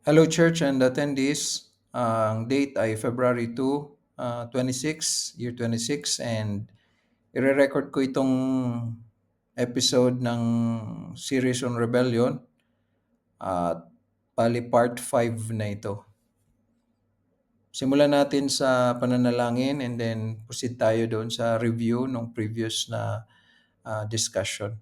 Hello church and attendees. Ang date ay February 2, 26, year 26 and ire-record ko itong episode ng series on rebellion at bali part 5 na ito. Simulan natin sa pananalangin and then proceed tayo doon sa review ng previous na discussion.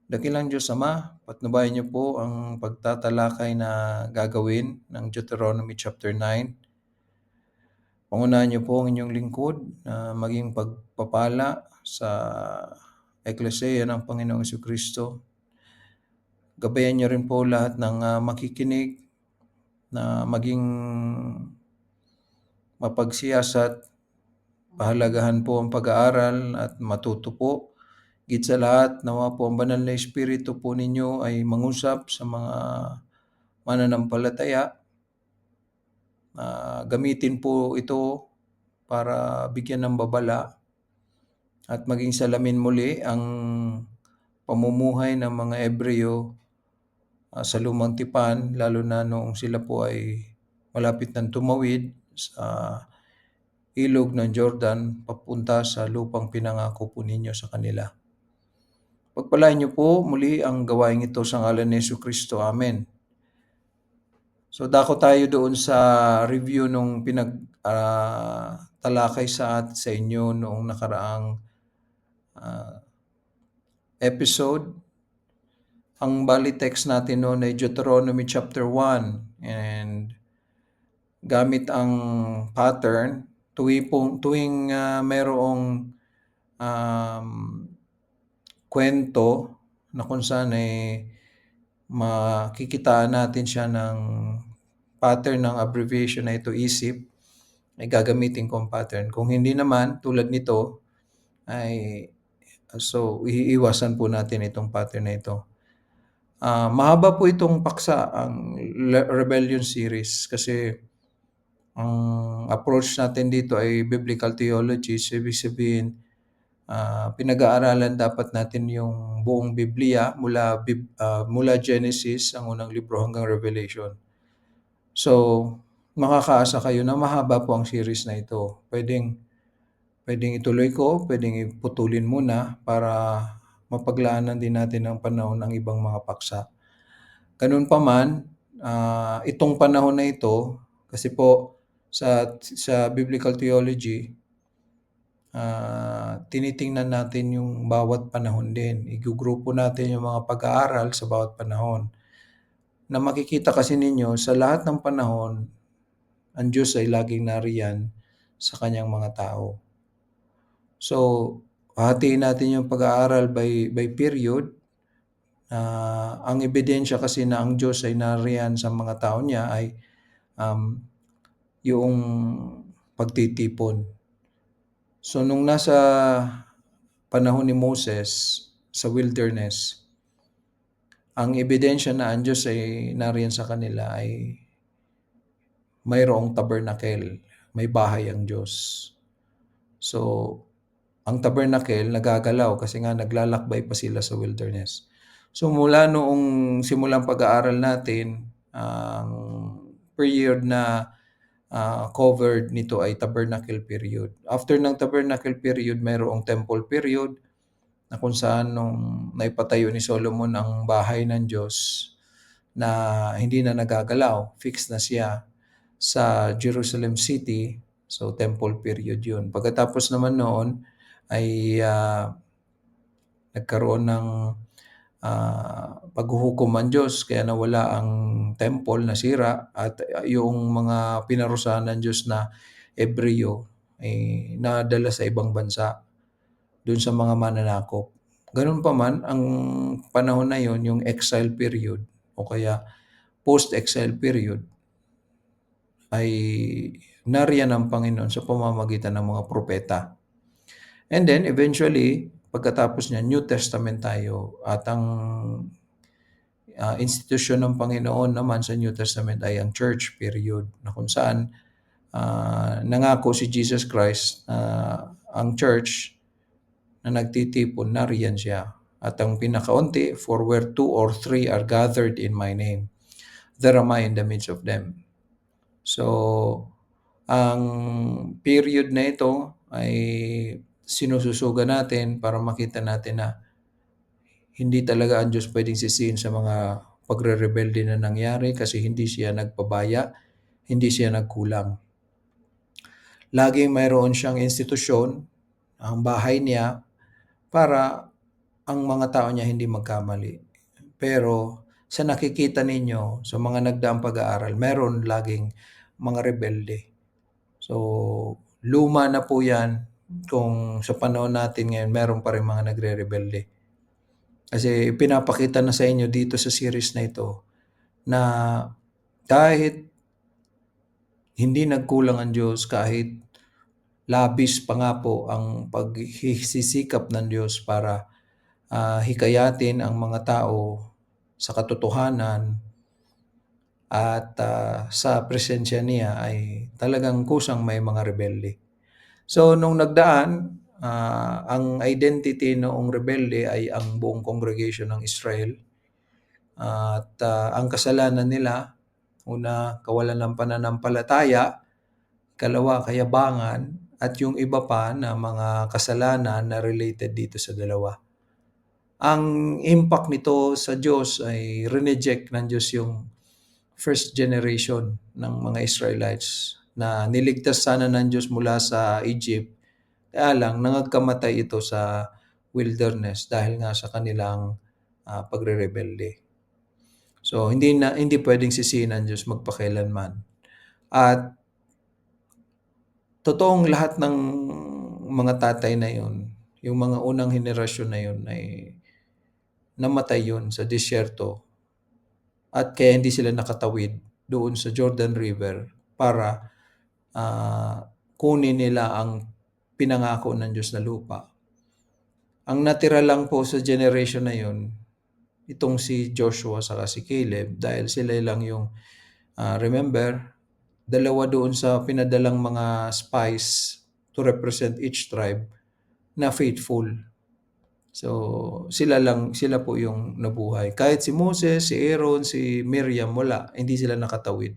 Dakilang Diyos Ama, patnubayan niyo po ang pagtatalakay na gagawin ng Deuteronomy chapter 9. Pangunahan niyo po ang inyong lingkod na maging pagpapala sa Eklesiya ng Panginoong Jesucristo. Gabayan niyo rin po lahat ng makikinig na maging mapagsiyasat, pahalagahan po ang pag-aaral at matuto po. Higit sa lahat, nawa po ang banal na Espiritu po ninyo ay mangusap sa mga mananampalataya. Gamitin po ito para bigyan ng babala at maging salamin muli ang pamumuhay ng mga Hebreo sa Lumang Tipan, lalo na noong sila po ay malapit ng tumawid sa ilog ng Jordan papunta sa lupang pinangako po ninyo sa kanila. Pagpalain niyo po muli ang gawain ito sa ngalan ni Jesucristo. Amen. So dako tayo doon sa review nung talakay sa inyo noong nakaraang episode. Ang bali text natin noon ay Deuteronomy chapter 1 and gamit ang pattern tuwing mayroong kwento na kung saan ay makikitaan natin siya ng pattern ng abbreviation na ito isip, ay gagamitin ko ang pattern. Kung hindi naman, tulad nito, ay so iiwasan po natin itong pattern na ito. Mahaba po itong paksa, ang Rebellion series, kasi ang approach natin dito ay biblical theology. So, ibig sabihin, pinag-aaralan dapat natin yung buong Biblia mula Genesis, ang unang libro, hanggang Revelation. So, makakaasa kayo na mahaba po ang series na ito. Pwedeng ituloy ko, pwedeng iputulin muna para mapaglaanan din natin ng panahon ng ibang mga paksa. Ganun pa man, itong panahon na ito, kasi po sa biblical theology, tinitingnan natin yung bawat panahon din. Igugrupo natin yung mga pag-aaral sa bawat panahon. Na makikita kasi ninyo, sa lahat ng panahon, ang Diyos ay laging nariyan sa kanyang mga tao. So, hatiin natin yung pag-aaral by period. Ang ebidensya kasi na ang Diyos ay nariyan sa mga tao niya ay yung pagtitipon. So, nung nasa panahon ni Moses sa wilderness, ang ebidensya na ang Diyos ay nariyan sa kanila ay mayroong tabernacle, may bahay ang Diyos. So, ang tabernacle nagagalaw kasi nga naglalakbay pa sila sa wilderness. So, mula noong simulang pag-aaral natin, ang period na covered nito ay tabernacle period. After ng tabernacle period, mayroong temple period na kung saan nung naipatayo ni Solomon ang bahay ng Diyos na hindi na nagagalaw, fixed na siya sa Jerusalem City. So, temple period yun. Pagkatapos naman noon ay nagkaroon ng paghuhukom ang Diyos, kaya nawala ang temple, nasira, at yung mga pinarusahan ng Diyos na Hebreo ay nadala sa ibang bansa, dun sa mga mananakop. Ganun pa man, ang panahon na yon, yung exile period o kaya post-exile period, ay nariyan ng Panginoon sa pamamagitan ng mga propeta. And then, eventually, pagkatapos niya, New Testament tayo. At ang institusyon ng Panginoon naman sa New Testament ay ang church period, na kung saan nangako si Jesus Christ ang church na nagtitipon, nariyan siya. At ang pinakaunti, for where 2 or 3 are gathered in my name. there am I in the midst of them. So, ang period na ito ay sinususugan natin para makita natin na hindi talaga ang Diyos pwedeng sisihin sa mga pagrerebelde na nangyari kasi hindi siya nagpabaya, hindi siya nagkulang. Laging mayroon siyang institusyon, ang bahay niya, para ang mga tao niya hindi magkamali. Pero sa nakikita ninyo, sa mga nagdaang pag-aaral, meron laging mga rebelde. So, luma na po yan kung sa panahon natin ngayon, meron pa rin mga nagre-rebelde. Kasi pinapakita na sa inyo dito sa series na ito na kahit hindi nagkulang ang Diyos, kahit labis pa nga po ang pagsisikap ng Diyos para hikayatin ang mga tao sa katotohanan at sa presensya niya, ay talagang kusang may mga rebelde. So nung nagdaan, ang identity noong rebelde ay ang buong congregation ng Israel. At ang kasalanan nila, una, kawalan ng pananampalataya, ikalawa, kayabangan, at yung iba pa na mga kasalanan na related dito sa dalawa. Ang impact nito sa Diyos ay rineject ng Diyos yung first generation ng mga Israelites na niligtas sana ng Diyos mula sa Egypt. Kaya lang, nangagkamatay ito sa wilderness dahil nga sa kanilang pagre-rebelde. So, hindi pwedeng sisihin ng Diyos magpakailanman. At totoong lahat ng mga tatay na yun, yung mga unang henerasyon na yun, ay namatay yun sa disyerto. At kaya hindi sila nakatawid doon sa Jordan River para kunin nila ang pinangako ng Diyos na lupa. Ang natira lang po sa generation na yun, itong si Joshua saka si Caleb, dahil sila lang yung, remember, dalawa doon sa pinadalang mga spies to represent each tribe na faithful. So, sila po yung nabuhay. Kahit si Moses, si Aaron, si Miriam, wala. Hindi sila nakatawid.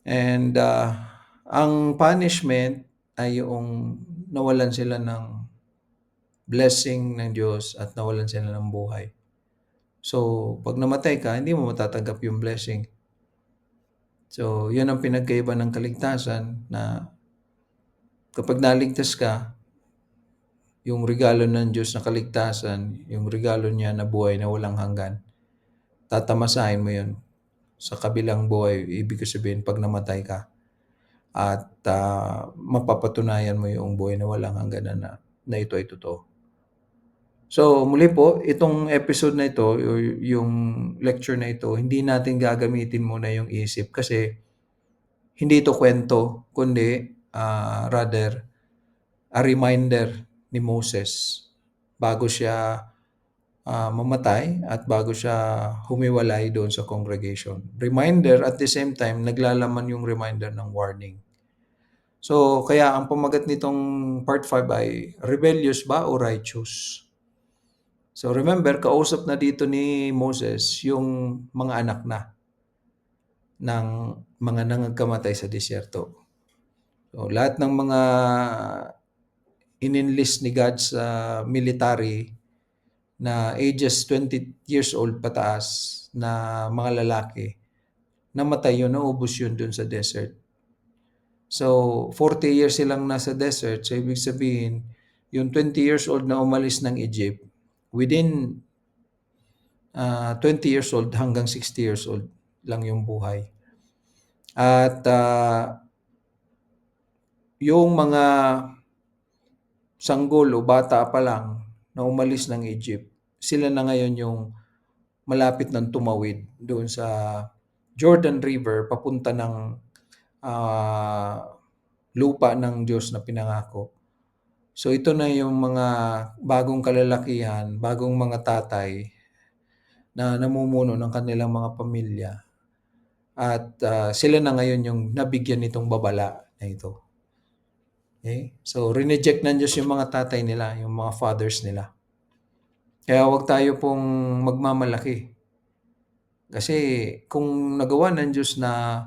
And ang punishment ay yung nawalan sila ng blessing ng Diyos at nawalan sila ng buhay. So, pag namatay ka, hindi mo matatanggap yung blessing. So, yun ang pinagkaiba ng kaligtasan, na kapag naligtas ka, yung regalo ng Diyos na kaligtasan, yung regalo niya na buhay na walang hanggan, tatamasahin mo yun sa kabilang buhay. Ibig sabihin, pag namatay ka, at mapapatunayan mo yung buhay na walang hanggan na ito ay totoo. So, muli po, itong episode na ito, yung lecture na ito, hindi natin gagamitin muna yung isip kasi hindi ito kwento, kundi rather a reminder ni Moses bago siya mamatay at bago siya humiwalay doon sa congregation. Reminder, at the same time, naglalaman yung reminder ng warning. So, kaya ang pamagat nitong part 5 ay, rebellious ba o righteous? So, remember, kausap na dito ni Moses yung mga anak na ng mga nangagkamatay sa disyerto. So, lahat ng mga in-enlist ni God sa military na ages 20 years old pataas na mga lalaki, namatay yun, naubos yun dun sa desert. So, 40 years silang nasa desert. So, ibig sabihin, yung 20 years old na umalis ng Egypt, within 20 years old hanggang 60 years old lang yung buhay. At yung mga sanggol o bata pa lang na umalis ng Egypt, sila na ngayon yung malapit ng tumawid doon sa Jordan River papunta ng lupa ng Diyos na pinangako. So ito na yung mga bagong kalalakihan, bagong mga tatay na namumuno ng kanilang mga pamilya. At sila na ngayon yung nabigyan nitong babala na ito. Okay? So rineject ng Diyos yung mga tatay nila, yung mga fathers nila. Kaya wag tayo pong magmamalaki. Kasi kung nagawa ng Diyos na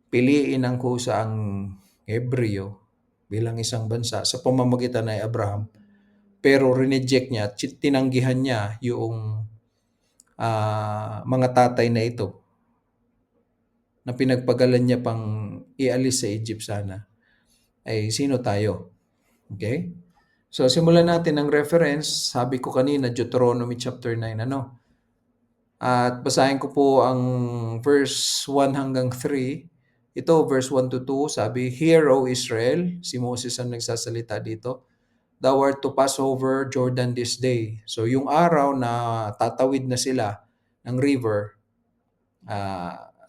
piliin ang kusaang Hebreo bilang isang bansa sa pamamagitan ni Abraham, pero rineject niya at tinanggihan niya yung mga tatay na ito na pinagpagalan niya pang ialis sa Egypt sana, ay sino tayo? Okay? So, simulan natin ang reference. Sabi ko kanina, Deuteronomy chapter 9, ano? At basahin ko po ang verse 1 hanggang 3. Ito, verse 1 to 2, sabi, Hear, O Israel, si Moses ang nagsasalita dito, Thou art to pass over Jordan this day. So, yung araw na tatawid na sila ng river,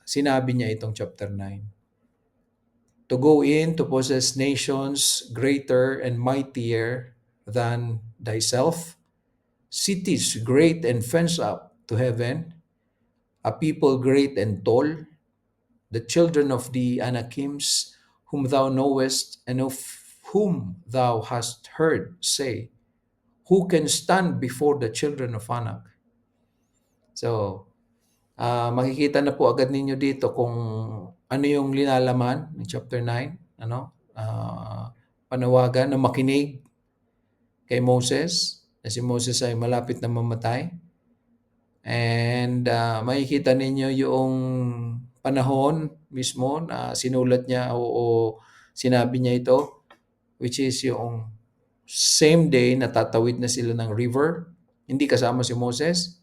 sinabi niya itong chapter 9. To go in to possess nations greater and mightier than thyself, cities great and fenced up to heaven, a people great and tall, the children of the Anakims, whom thou knowest, and of whom thou hast heard, say, Who can stand before the children of Anak? So, makikita na po agad ninyo dito kung ano yung linalaman ng chapter 9, ano? Panawagan na makinig kay Moses, na si Moses ay malapit na mamatay. And makikita ninyo yung panahon mismo na sinulat niya o sinabi niya ito, which is yung same day na tatawid na sila ng river, hindi kasama si Moses.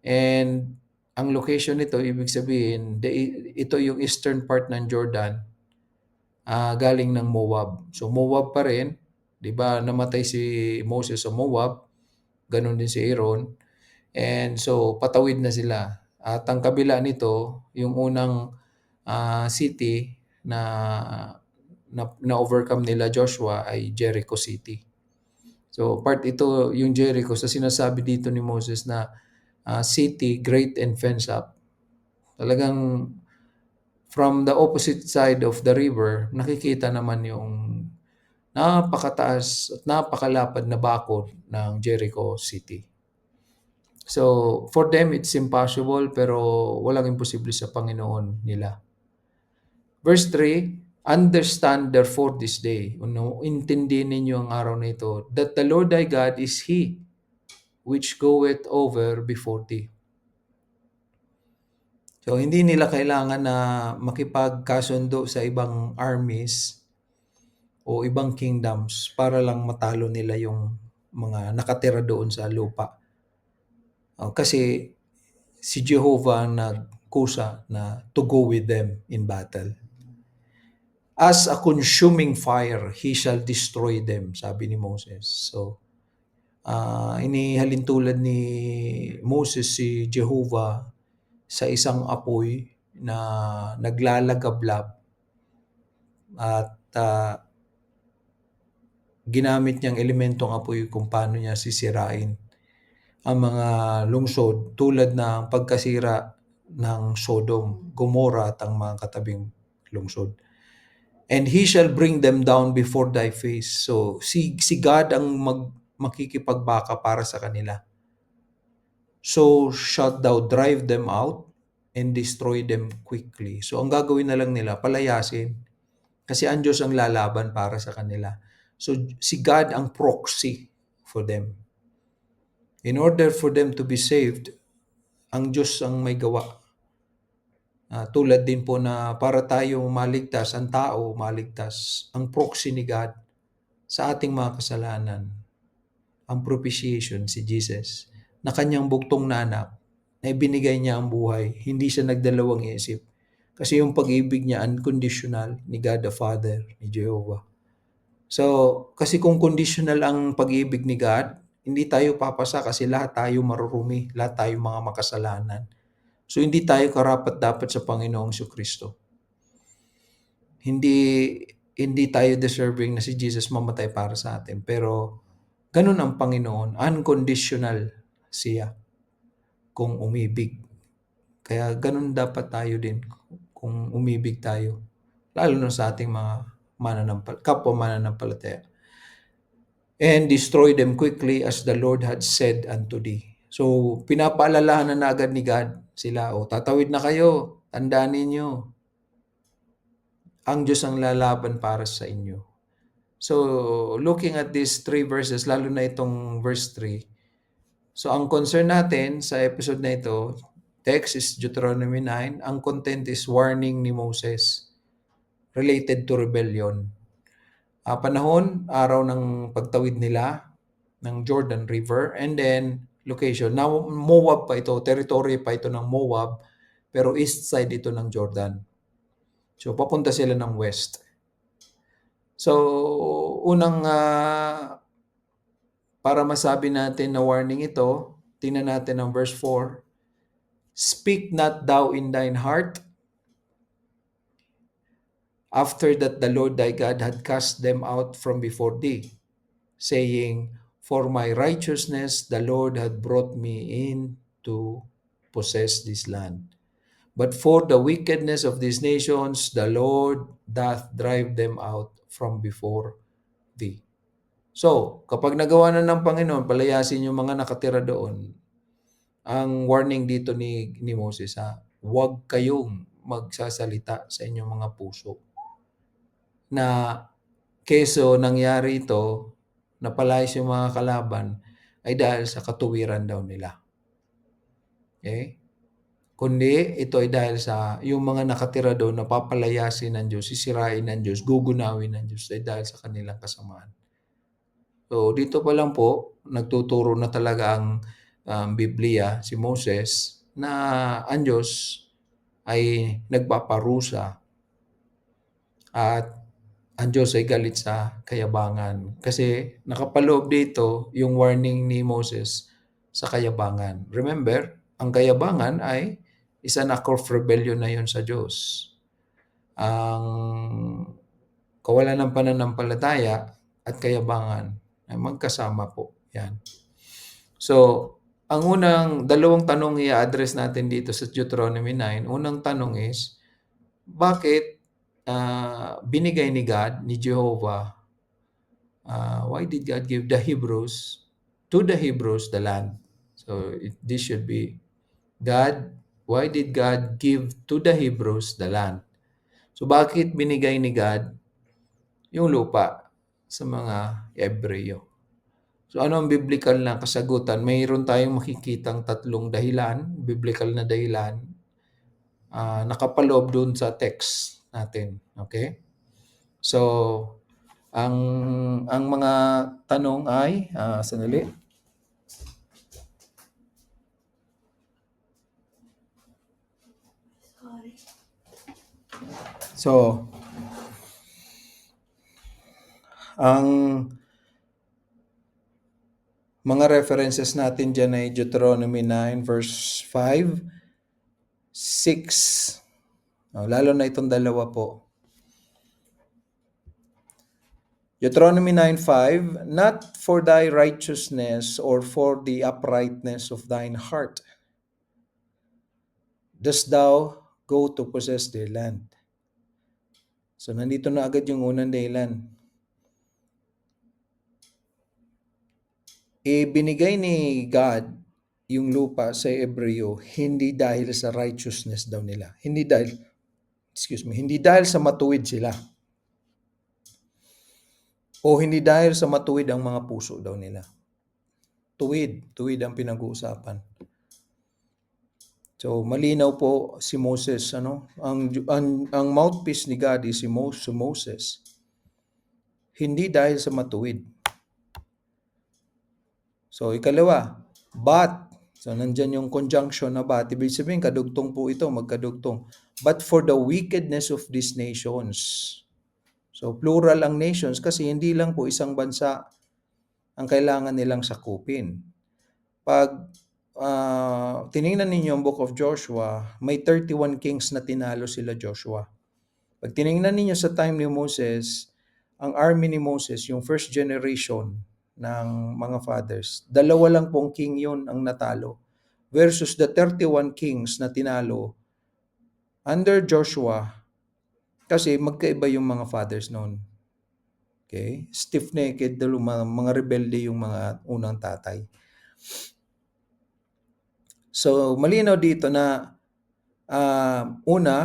And ang location nito, ibig sabihin, ito yung eastern part ng Jordan, galing ng Moab. So Moab pa rin, 'di ba? Namatay si Moses sa Moab, ganun din si Aaron. And so patawid na sila. At ang kabila nito, yung unang city na overcome nila Joshua ay Jericho City. So part ito yung Jericho sa sinasabi dito ni Moses na city great and fenced up. Talagang from the opposite side of the river, nakikita naman yung napakataas at napakalapad na bakod ng Jericho City. So, for them, it's impossible, pero walang imposible sa Panginoon nila. Verse 3, Understand therefore this day, intindihin ninyo ang araw na ito, that the Lord thy God is He which goeth over before thee. So, hindi nila kailangan na makipagkasundo sa ibang armies o ibang kingdoms para lang matalo nila yung mga nakatira doon sa lupa. Kasi si Jehovah ang nagkusa na to go with them in battle. As a consuming fire, He shall destroy them, sabi ni Moses. So, inihalintulad ni Moses si Jehovah sa isang apoy na naglalagablab at ginamit niyang elementong apoy kung paano niya sisirain ang mga lungsod tulad ng pagkasira ng Sodom, Gomorrah at ang mga katabing lungsod. And He shall bring them down before thy face. So, si God ang makikipagbaka para sa kanila. So shalt thou drive them out and destroy them quickly. So ang gagawin na lang nila, palayasin. Kasi ang Diyos ang lalaban para sa kanila. So si God ang proxy for them. In order for them to be saved, ang Diyos ang may gawa. Tulad din po na para tayo maligtas, ang tao maligtas, ang proxy ni God sa ating mga kasalanan, ang propitiation si Jesus, na kanyang buktong na anak, na ibinigay niya ang buhay, hindi siya nagdalawang isip. Kasi yung pag-ibig niya unconditional ni God the Father, ni Jehovah. So, kasi kung conditional ang pag-ibig ni God, hindi tayo papasa kasi lahat tayo marurumi, lahat tayo mga makasalanan. So, hindi tayo karapat-dapat sa Panginoong Kristo. Hindi tayo deserving na si Jesus mamatay para sa atin. Pero, ganun ang Panginoon. Unconditional siya kung umibig. Kaya ganun dapat tayo din kung umibig tayo. Lalo na sa ating mga kapwa mananampalataya. And destroy them quickly as the Lord had said unto thee. So, pinapaalalahanan na agad ni God sila, "O tatawid na kayo, tandaan ninyo, ang Diyos ang lalaban para sa inyo." So, looking at these 3 verses, lalo na itong verse 3, so ang concern natin sa episode na ito, text is Deuteronomy 9, ang content is warning ni Moses related to rebellion. Panahon, araw ng pagtawid nila ng Jordan River, and then location. Now, Moab pa ito, territory pa ito ng Moab, pero east side ito ng Jordan. So, papunta sila ng west. So, unang para masabi natin na warning ito, tingnan natin ang verse 4. Speak not thou in thine heart, after that the Lord thy God had cast them out from before thee, saying, For my righteousness the Lord had brought me in to possess this land. But for the wickedness of these nations, the Lord doth drive them out from before thee. So, kapag nagawa na ng Panginoon, palayasin yung mga nakatira doon, ang warning dito ni Moses, huwag kayong magsasalita sa inyong mga puso na keso nangyari ito, napalayas yung mga kalaban, ay dahil sa katuwiran daw nila. Okay? Kundi ito ay dahil sa yung mga nakatira doon, napapalayasin ng Diyos, sisirain ng Diyos, gugunawin ng Diyos ay dahil sa kanilang kasamaan. So dito pa lang po, nagtuturo na talaga ang Biblia, si Moses, na ang Diyos ay nagpaparusa at ang Diyos ay galit sa kayabangan. Kasi nakapaloob dito yung warning ni Moses sa kayabangan. Remember, ang kayabangan ay is an act of rebellion na yun sa Diyos. Ang kawalan ng pananampalataya at kayabangan ay magkasama po. Yan. So, ang dalawang tanong i-address natin dito sa Deuteronomy 9, unang tanong is, bakit binigay ni God, ni Jehovah, why did God give the Hebrews, to the Hebrews, the land? So, this should be, God, why did God give to the Hebrews the land? So, bakit binigay ni God yung lupa sa mga Hebreo? So, ano ang biblical na kasagutan? Mayroon tayong makikitang tatlong dahilan, biblical na dahilan, nakapaloob doon sa text natin. Okay? So, ang mga tanong ay, sandali. So, ang mga references natin dyan ay Deuteronomy 9 verse 5, 6, lalo na itong dalawa po. Deuteronomy 9:5, not for thy righteousness or for the uprightness of thine heart dost thou go to possess their land. So, nandito na agad yung unang dahilan. Binigay ni God yung lupa sa Hebreo hindi dahil sa righteousness daw nila. Hindi dahil sa matuwid sila. O hindi dahil sa matuwid ang mga puso daw nila. Tuwid ang pinag-uusapan. So malinaw po si Moses, ang mouthpiece ni God is si Moses. Hindi dahil sa matuwid. So ikalawa, but, so nandyan yung conjunction na but, ibig sabihin kadugtong po ito, magkadugtong. But for the wickedness of these nations. So plural ang nations kasi hindi lang po isang bansa ang kailangan nilang sakupin. Pag tiningnan ninyo ang Book of Joshua, may 31 kings na tinalo sila Joshua. Pag tiningnan ninyo sa time ni Moses, ang army ni Moses, yung first generation ng mga fathers, 2 lang pong king yun ang natalo. Versus the 31 kings na tinalo under Joshua, kasi magkaiba yung mga fathers noon. Okay? Stiff-necked, mga rebelde yung mga unang tatay. So, malinaw dito na una,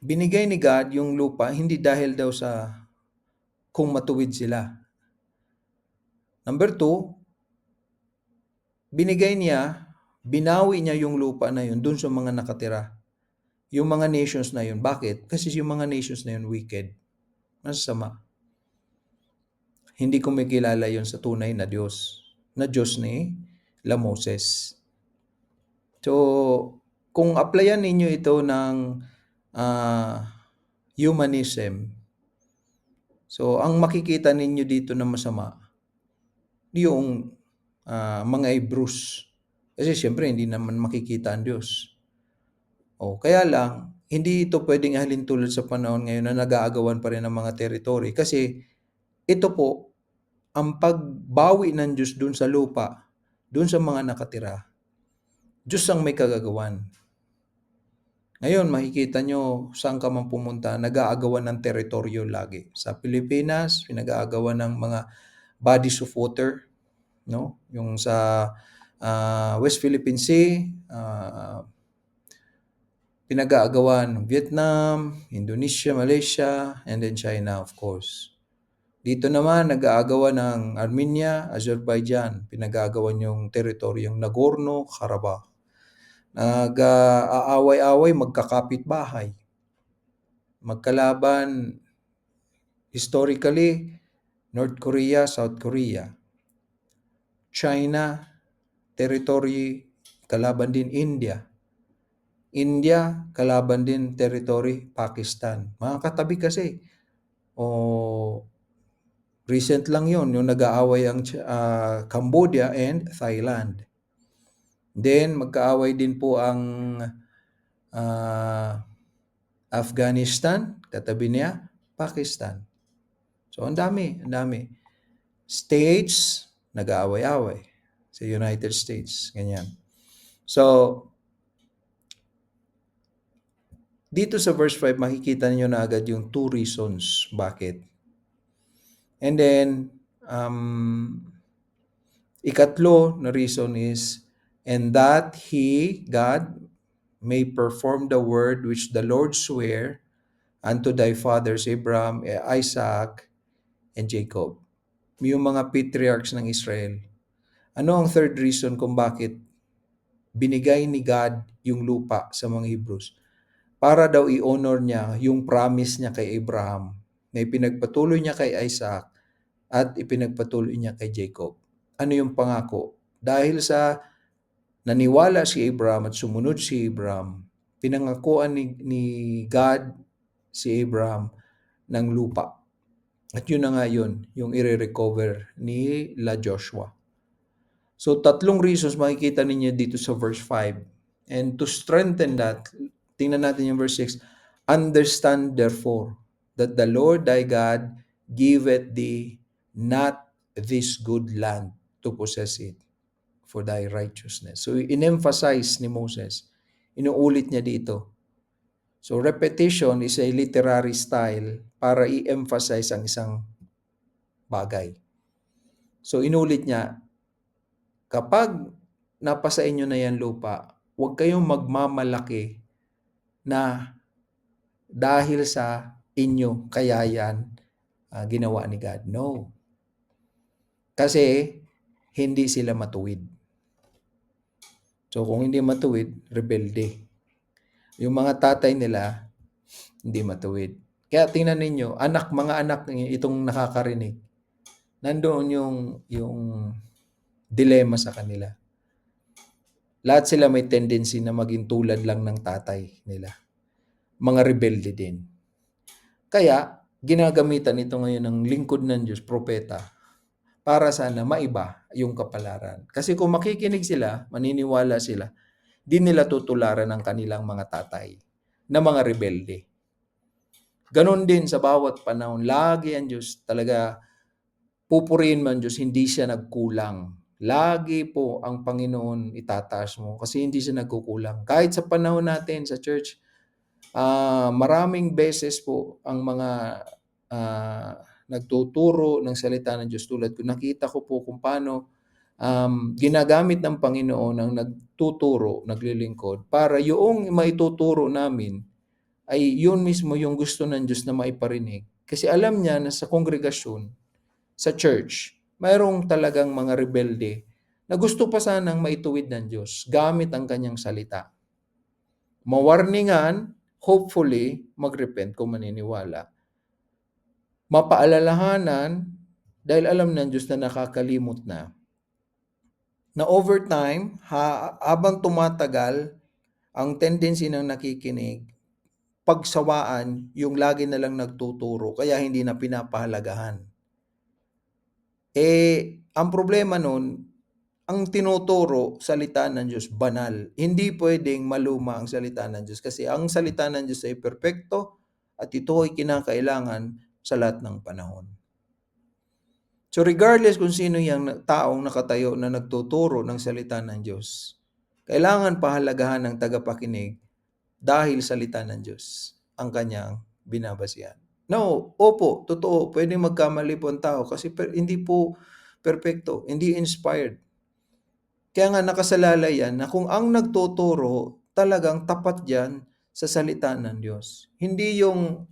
binigay ni God yung lupa hindi dahil daw sa kung matuwid sila. Number 2, binawi niya yung lupa na yun dun sa mga nakatira. Yung mga nations na yun. Bakit? Kasi yung mga nations na yun wicked. Masasama. Hindi kumikilala yun sa tunay na Diyos. Na Diyos ni Moses. So, kung applyan ninyo ito ng humanism, so ang makikita ninyo dito na masama, yung mga Hebrews. Kasi siyempre hindi naman makikita ang Diyos. Kaya lang, hindi ito pwedeng halintulad sa panahon ngayon na nag-aagawan pa rin ng mga teritoryo. Kasi ito po, ang pagbawi ng Diyos dun sa lupa, dun sa mga nakatira, Diyos ang may kagagawan. Ngayon, makikita nyo saan ka man pumunta, nag-aagawan ng teritoryo lagi. Sa Pilipinas, pinag-aagawan ng mga bodies of water, no? Yung sa West Philippine Sea, pinag-aagawan ng Vietnam, Indonesia, Malaysia, and then China, of course. Dito naman, nag-aagawan ng Armenia, Azerbaijan, pinag-aagawan yung teritoryong Nagorno-Karabakh. Nag-aaway-away, magkakapit-bahay. Magkalaban, historically, North Korea, South Korea. China, territory, kalaban din India. India, kalaban din territory, Pakistan. Mga katabi kasi. Recent lang yon yung nag-aaway ang Cambodia and Thailand. Then, magkaaway din po ang Afghanistan, katabi niya, Pakistan. So, ang dami. States, nag-aaway-away sa United States. Ganyan. So, dito sa verse 5, makikita niyo na agad yung 2 reasons bakit. And then, ikatlo na reason is, and that He, God, may perform the word which the Lord sware unto thy fathers Abraham, Isaac, and Jacob. Yung mga patriarchs ng Israel. Ano ang third reason kung bakit binigay ni God yung lupa sa mga Hebrews? Para daw i-honor niya yung promise niya kay Abraham na ipinagpatuloy niya kay Isaac at ipinagpatuloy niya kay Jacob. Ano yung pangako? Dahil sa naniwala si Abraham at sumunod si Abraham, pinangakuan ni God si Abraham ng lupa. At yun na nga yun, yung i-recover ni Joshua. So, 3 reasons makikita ninyo dito sa verse 5. And to strengthen that, tingnan natin yung verse 6. Understand therefore that the Lord thy God giveth thee not this good land to possess it for thy righteousness. So, in-emphasize ni Moses, inuulit niya dito. So, repetition is a literary style para i-emphasize ang isang bagay. So, inulit niya, kapag napasa inyo na yan lupa, huwag kayong magmamalaki na dahil sa inyo kaya yan ginawa ni God. No. Kasi hindi sila matuwid. So kung hindi matuwid, rebelde. Yung mga tatay nila, hindi matuwid. Kaya tingnan ninyo, mga anak itong nakakarinig, nandoon yung dilema sa kanila. Lahat sila may tendency na maging tulad lang ng tatay nila. Mga rebelde din. Kaya, ginagamitan ito ngayon ng lingkod ng Diyos, propeta, para sana maiba yung kapalaran. Kasi kung makikinig sila, maniniwala sila, di nila tutularan ng kanilang mga tatay na mga rebelde. Ganon din sa bawat panahon, lagi ang Diyos talaga, pupurihin man Diyos, hindi siya nagkulang. Lagi po ang Panginoon itataas mo kasi hindi siya nagkukulang. Kahit sa panahon natin sa church, maraming beses po ang mga nagtuturo ng salita ng Diyos tulad ko. Nakita ko po kung paano Ginagamit ng Panginoon ang nagtuturo, naglilingkod para yung maituturo namin ay yun mismo yung gusto ng Diyos na maiparinig. Kasi alam niya na sa kongregasyon, sa church, mayroong talagang mga rebelde na gusto pa sanang maituwid ng Diyos gamit ang kanyang salita. Mawarningan, hopefully, mag-repent kung maniniwala. Mapaalalahanan, dahil alam ng Diyos na nakakalimot na over time, habang tumatagal, ang tendency ng nakikinig, pagsawaan yung lagi na lang nagtuturo, kaya hindi na pinapahalagahan. Ang problema nun, ang tinuturo, salita ng Diyos, banal. Hindi pwedeng maluma ang salita ng Diyos kasi ang salita ng Diyos ay perpekto at ito ay kinakailangan sa lahat ng panahon. So regardless kung sino yung taong nakatayo na nagtuturo ng salita ng Diyos, kailangan pahalagahan ng tagapakinig dahil salita ng Diyos ang kanyang binabasihan. No, opo, totoo, pwedeng magkamali po ang tao kasi hindi po perpekto, hindi inspired. Kaya nga nakasalalay yan na kung ang nagtuturo talagang tapat yan sa salita ng Diyos. Hindi yung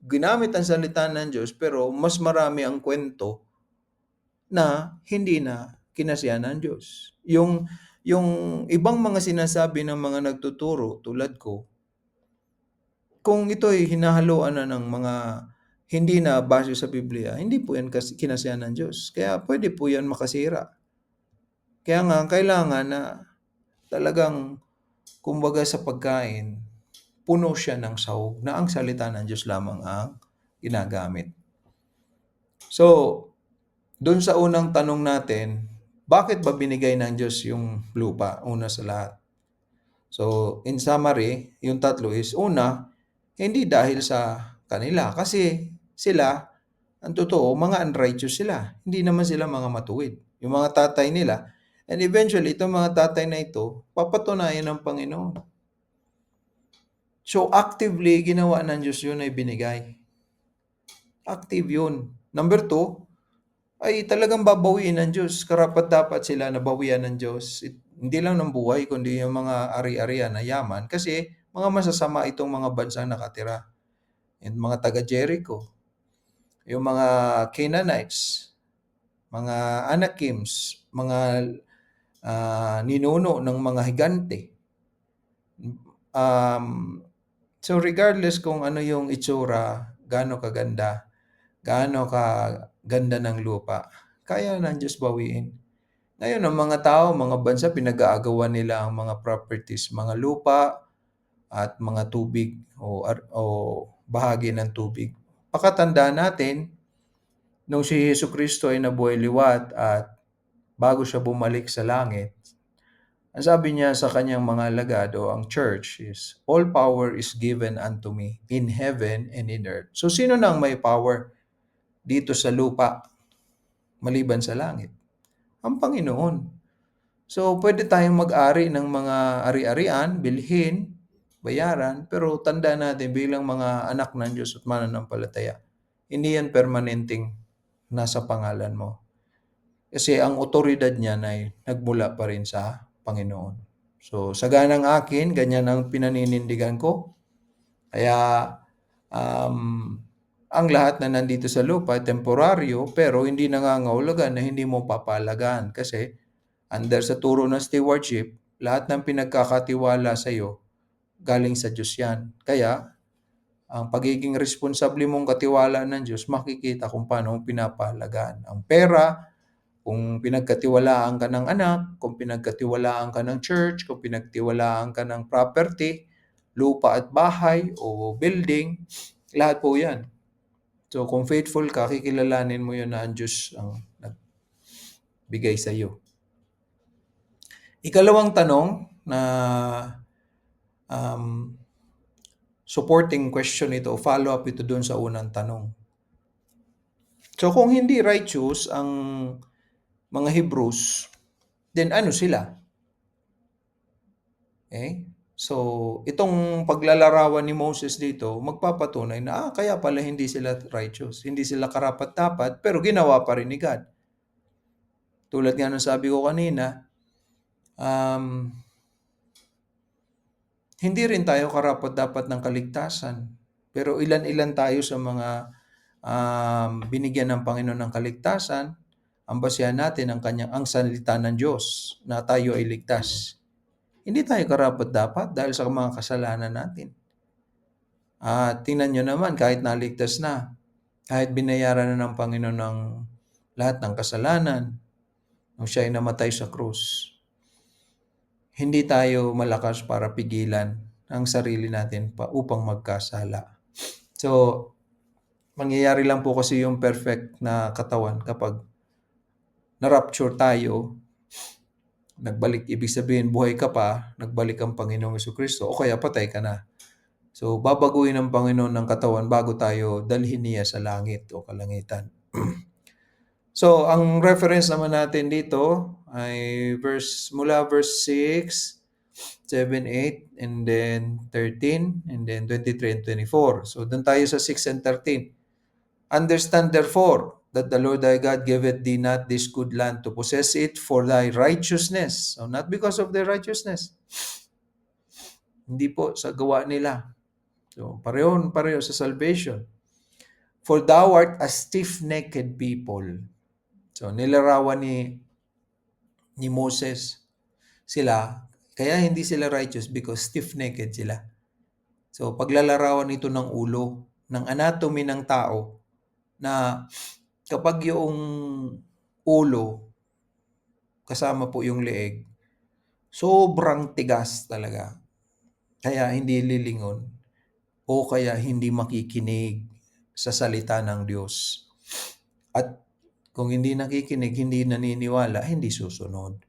ginamit ang salita ng Diyos pero mas marami ang kwento na hindi na kinasiyahan ng Diyos. Yung ibang mga sinasabi ng mga nagtuturo tulad ko, kung ito ay hinahaluan na ng mga hindi na base sa Biblia, hindi po yan kinasiyahan ng Diyos. Kaya pwede po yan makasira. Kaya nga, kailangan na talagang, kumbaga sa pagkain, puno siya ng sahog na ang salita ng Diyos lamang ang ginagamit. So, doon sa unang tanong natin, bakit ba binigay ng Diyos yung lupa? Una sa lahat. So, in summary, yung tatlo is, una, hindi dahil sa kanila. Kasi sila, ang totoo, mga unrighteous sila. Hindi naman sila mga matuwid. Yung mga tatay nila. And eventually, itong mga tatay na ito, papatunayan ng Panginoon. So, actively, ginawa ng Diyos yun ay binigay. Active yun. Number 2, ay talagang babawiin ng Diyos. Karapat-dapat sila na bawian ng Diyos. Hindi lang ng buhay, kundi yung mga ari-arian na yaman. Kasi mga masasama itong mga bansang nakatira. Yung mga taga-Jericho, yung mga Canaanites, mga Anakims, mga ninuno ng mga higante. So regardless kung ano yung itsura, gaano kaganda, gaano kaganda ng lupa, kaya ng Diyos bawiin. Ngayon, ang mga tao, mga bansa, pinag-aagawan nila ang mga properties, mga lupa at mga tubig o bahagi ng tubig. Pakatandaan natin, nung si Jesucristo ay nabuhay liwat at bago siya bumalik sa langit, ang sabi niya sa kanyang mga alagad o ang church is, all power is given unto me in heaven and in earth. So sino nang may power dito sa lupa maliban sa langit? Ang Panginoon. So pwede tayong mag-ari ng mga ari-arian, bilhin, bayaran, pero tandaan natin bilang mga anak ng Diyos at mananampalataya, hindi yan permanenteng nasa pangalan mo. Kasi ang otoridad niya ay nagmula pa rin sa Panginoon. So, sa ganang akin, ganyan ang pinaninindigan ko. Kaya, ang lahat na nandito sa lupa, temporaryo, pero hindi nangangahulugan na hindi mo papalagaan. Kasi, under sa turo ng stewardship, lahat ng pinagkakatiwala sa iyo, galing sa Diyos yan. Kaya, ang pagiging responsable mong katiwala ng Diyos, makikita kung paano mo pinapahalagaan. Ang pera, kung pinagkatiwalaan ka ng anak, kung pinagkatiwalaan ka ng church, kung pinagtiwalaan ka ng property, lupa at bahay o building, lahat po yan. So kung faithful ka, kikilalanin mo yun na ang Diyos ang nagbigay sa iyo. Ikalawang tanong na supporting question ito, follow-up ito dun sa unang tanong. So kung hindi righteous ang mga Hebrews, then ano sila? Okay? So, itong paglalarawan ni Moses dito, magpapatunay na kaya pala hindi sila righteous, hindi sila karapat-dapat, pero ginawa pa rin ni God. Tulad nga ng sabi ko kanina, hindi rin tayo karapat-dapat ng kaligtasan. Pero ilan-ilan tayo sa mga binigyan ng Panginoon ng kaligtasan, ang basehan natin ang salita ng Diyos na tayo ay ligtas. Hindi tayo karapat-dapat dahil sa mga kasalanan natin. Tingnan nyo naman, kahit naligtas na, kahit binayaran na ng Panginoon ng lahat ng kasalanan, nung siya ay namatay sa krus, hindi tayo malakas para pigilan ang sarili natin upang magkasala. So, mangyayari lang po kasi yung perfect na katawan kapag na-rapture tayo, nagbalik, ibig sabihin buhay ka pa, nagbalik ang Panginoong Jesucristo, o kaya patay ka na. So, babaguhin ng Panginoon ng katawan bago tayo dalhin niya sa langit o kalangitan. So, ang reference naman natin dito ay mula verse 6, 7, 8, and then 13, and then 23 and 24. So, doon tayo sa 6 and 13. Understand therefore that the Lord thy God giveth thee not this good land to possess it for thy righteousness. So, not because of their righteousness. Hindi po sa gawa nila. So, pareho sa salvation. For thou art a stiff-necked people. So, nilarawan ni Moses sila, kaya hindi sila righteous because stiff-necked sila. So, paglalarawan ito ng ulo, ng anatomy ng tao, na kapag yung ulo, kasama po yung leeg, sobrang tigas talaga. Kaya hindi lilingon o kaya hindi makikinig sa salita ng Diyos. At kung hindi nakikinig, hindi naniniwala, hindi susunod.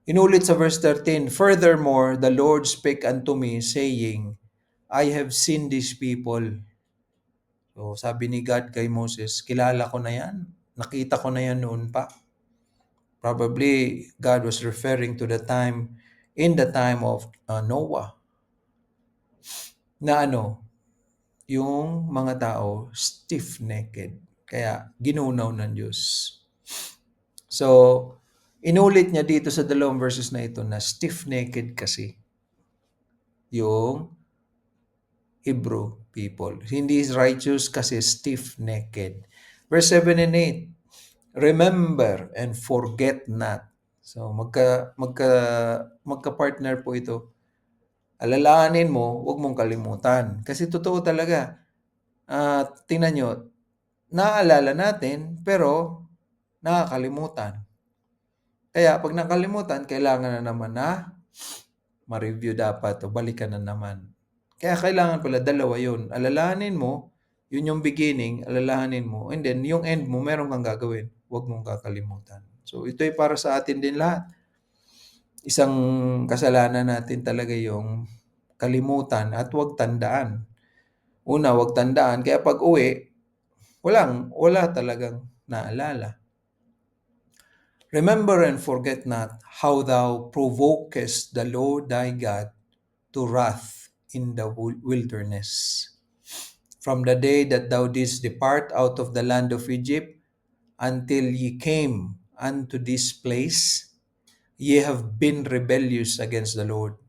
Inulit sa verse 13, furthermore, the Lord spake unto me, saying, I have seen these people. So, sabi ni God kay Moses, kilala ko na yan. Nakita ko na yan noon pa. Probably, God was referring to in the time of Noah. Na yung mga tao, stiff-necked. Kaya, ginunaw ng Diyos. So, inulit niya dito sa dalawang verses na ito na stiff-necked kasi yung Hebrew people. Hindi righteous kasi stiff-necked. Verse 7 and 8, remember and forget not. So, magka-partner po ito. Alalahanin mo, huwag mong kalimutan. Kasi totoo talaga. Tingnan nyo, naaalala natin, pero nakakalimutan. Kaya pag nakalimutan, kailangan na naman na ma-review dapat o balikan na naman. Kaya kailangan pala dalawa yun. Alalahanin mo, yun yung beginning, alalahanin mo, and then yung end mo, meron kang gagawin. Huwag mong kakalimutan. So ito ay para sa atin din lahat. Isang kasalanan natin talaga yung kalimutan at huwag tandaan. Una, huwag tandaan. Kaya pag uwi, wala talagang naalala. Remember and forget not how thou provokest the Lord thy God to wrath in the wilderness. From the day that thou didst depart out of the land of Egypt, until ye came unto this place, ye have been rebellious against the Lord.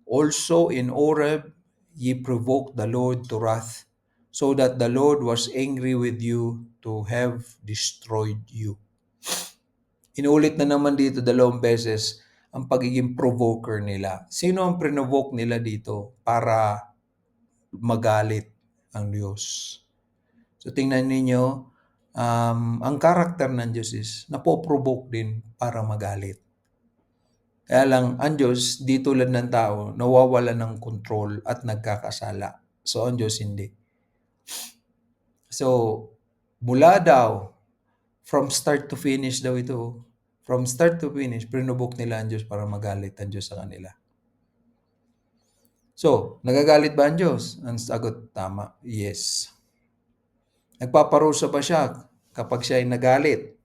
Also in Oreb ye provoked the Lord to wrath, so that the Lord was angry with you to have destroyed you. Inulit na naman dito 2 beses ang pagiging provoker nila. Sino ang provoke nila dito para magalit ang Diyos? So tingnan ninyo, ang karakter ng Diyos is napoprovoke din para magalit. Kaya lang, ang Diyos, di tulad ng tao, nawawala ng control at nagkakasala. So ang Diyos hindi. So, mula daw, from start to finish daw ito, from start to finish, prinubok nila ang Diyos para magalit ang Diyos sa kanila. So, nagagalit ba ang Diyos? Ang sagot, tama, yes. Nagpaparusa ba siya kapag siya ay nagalit?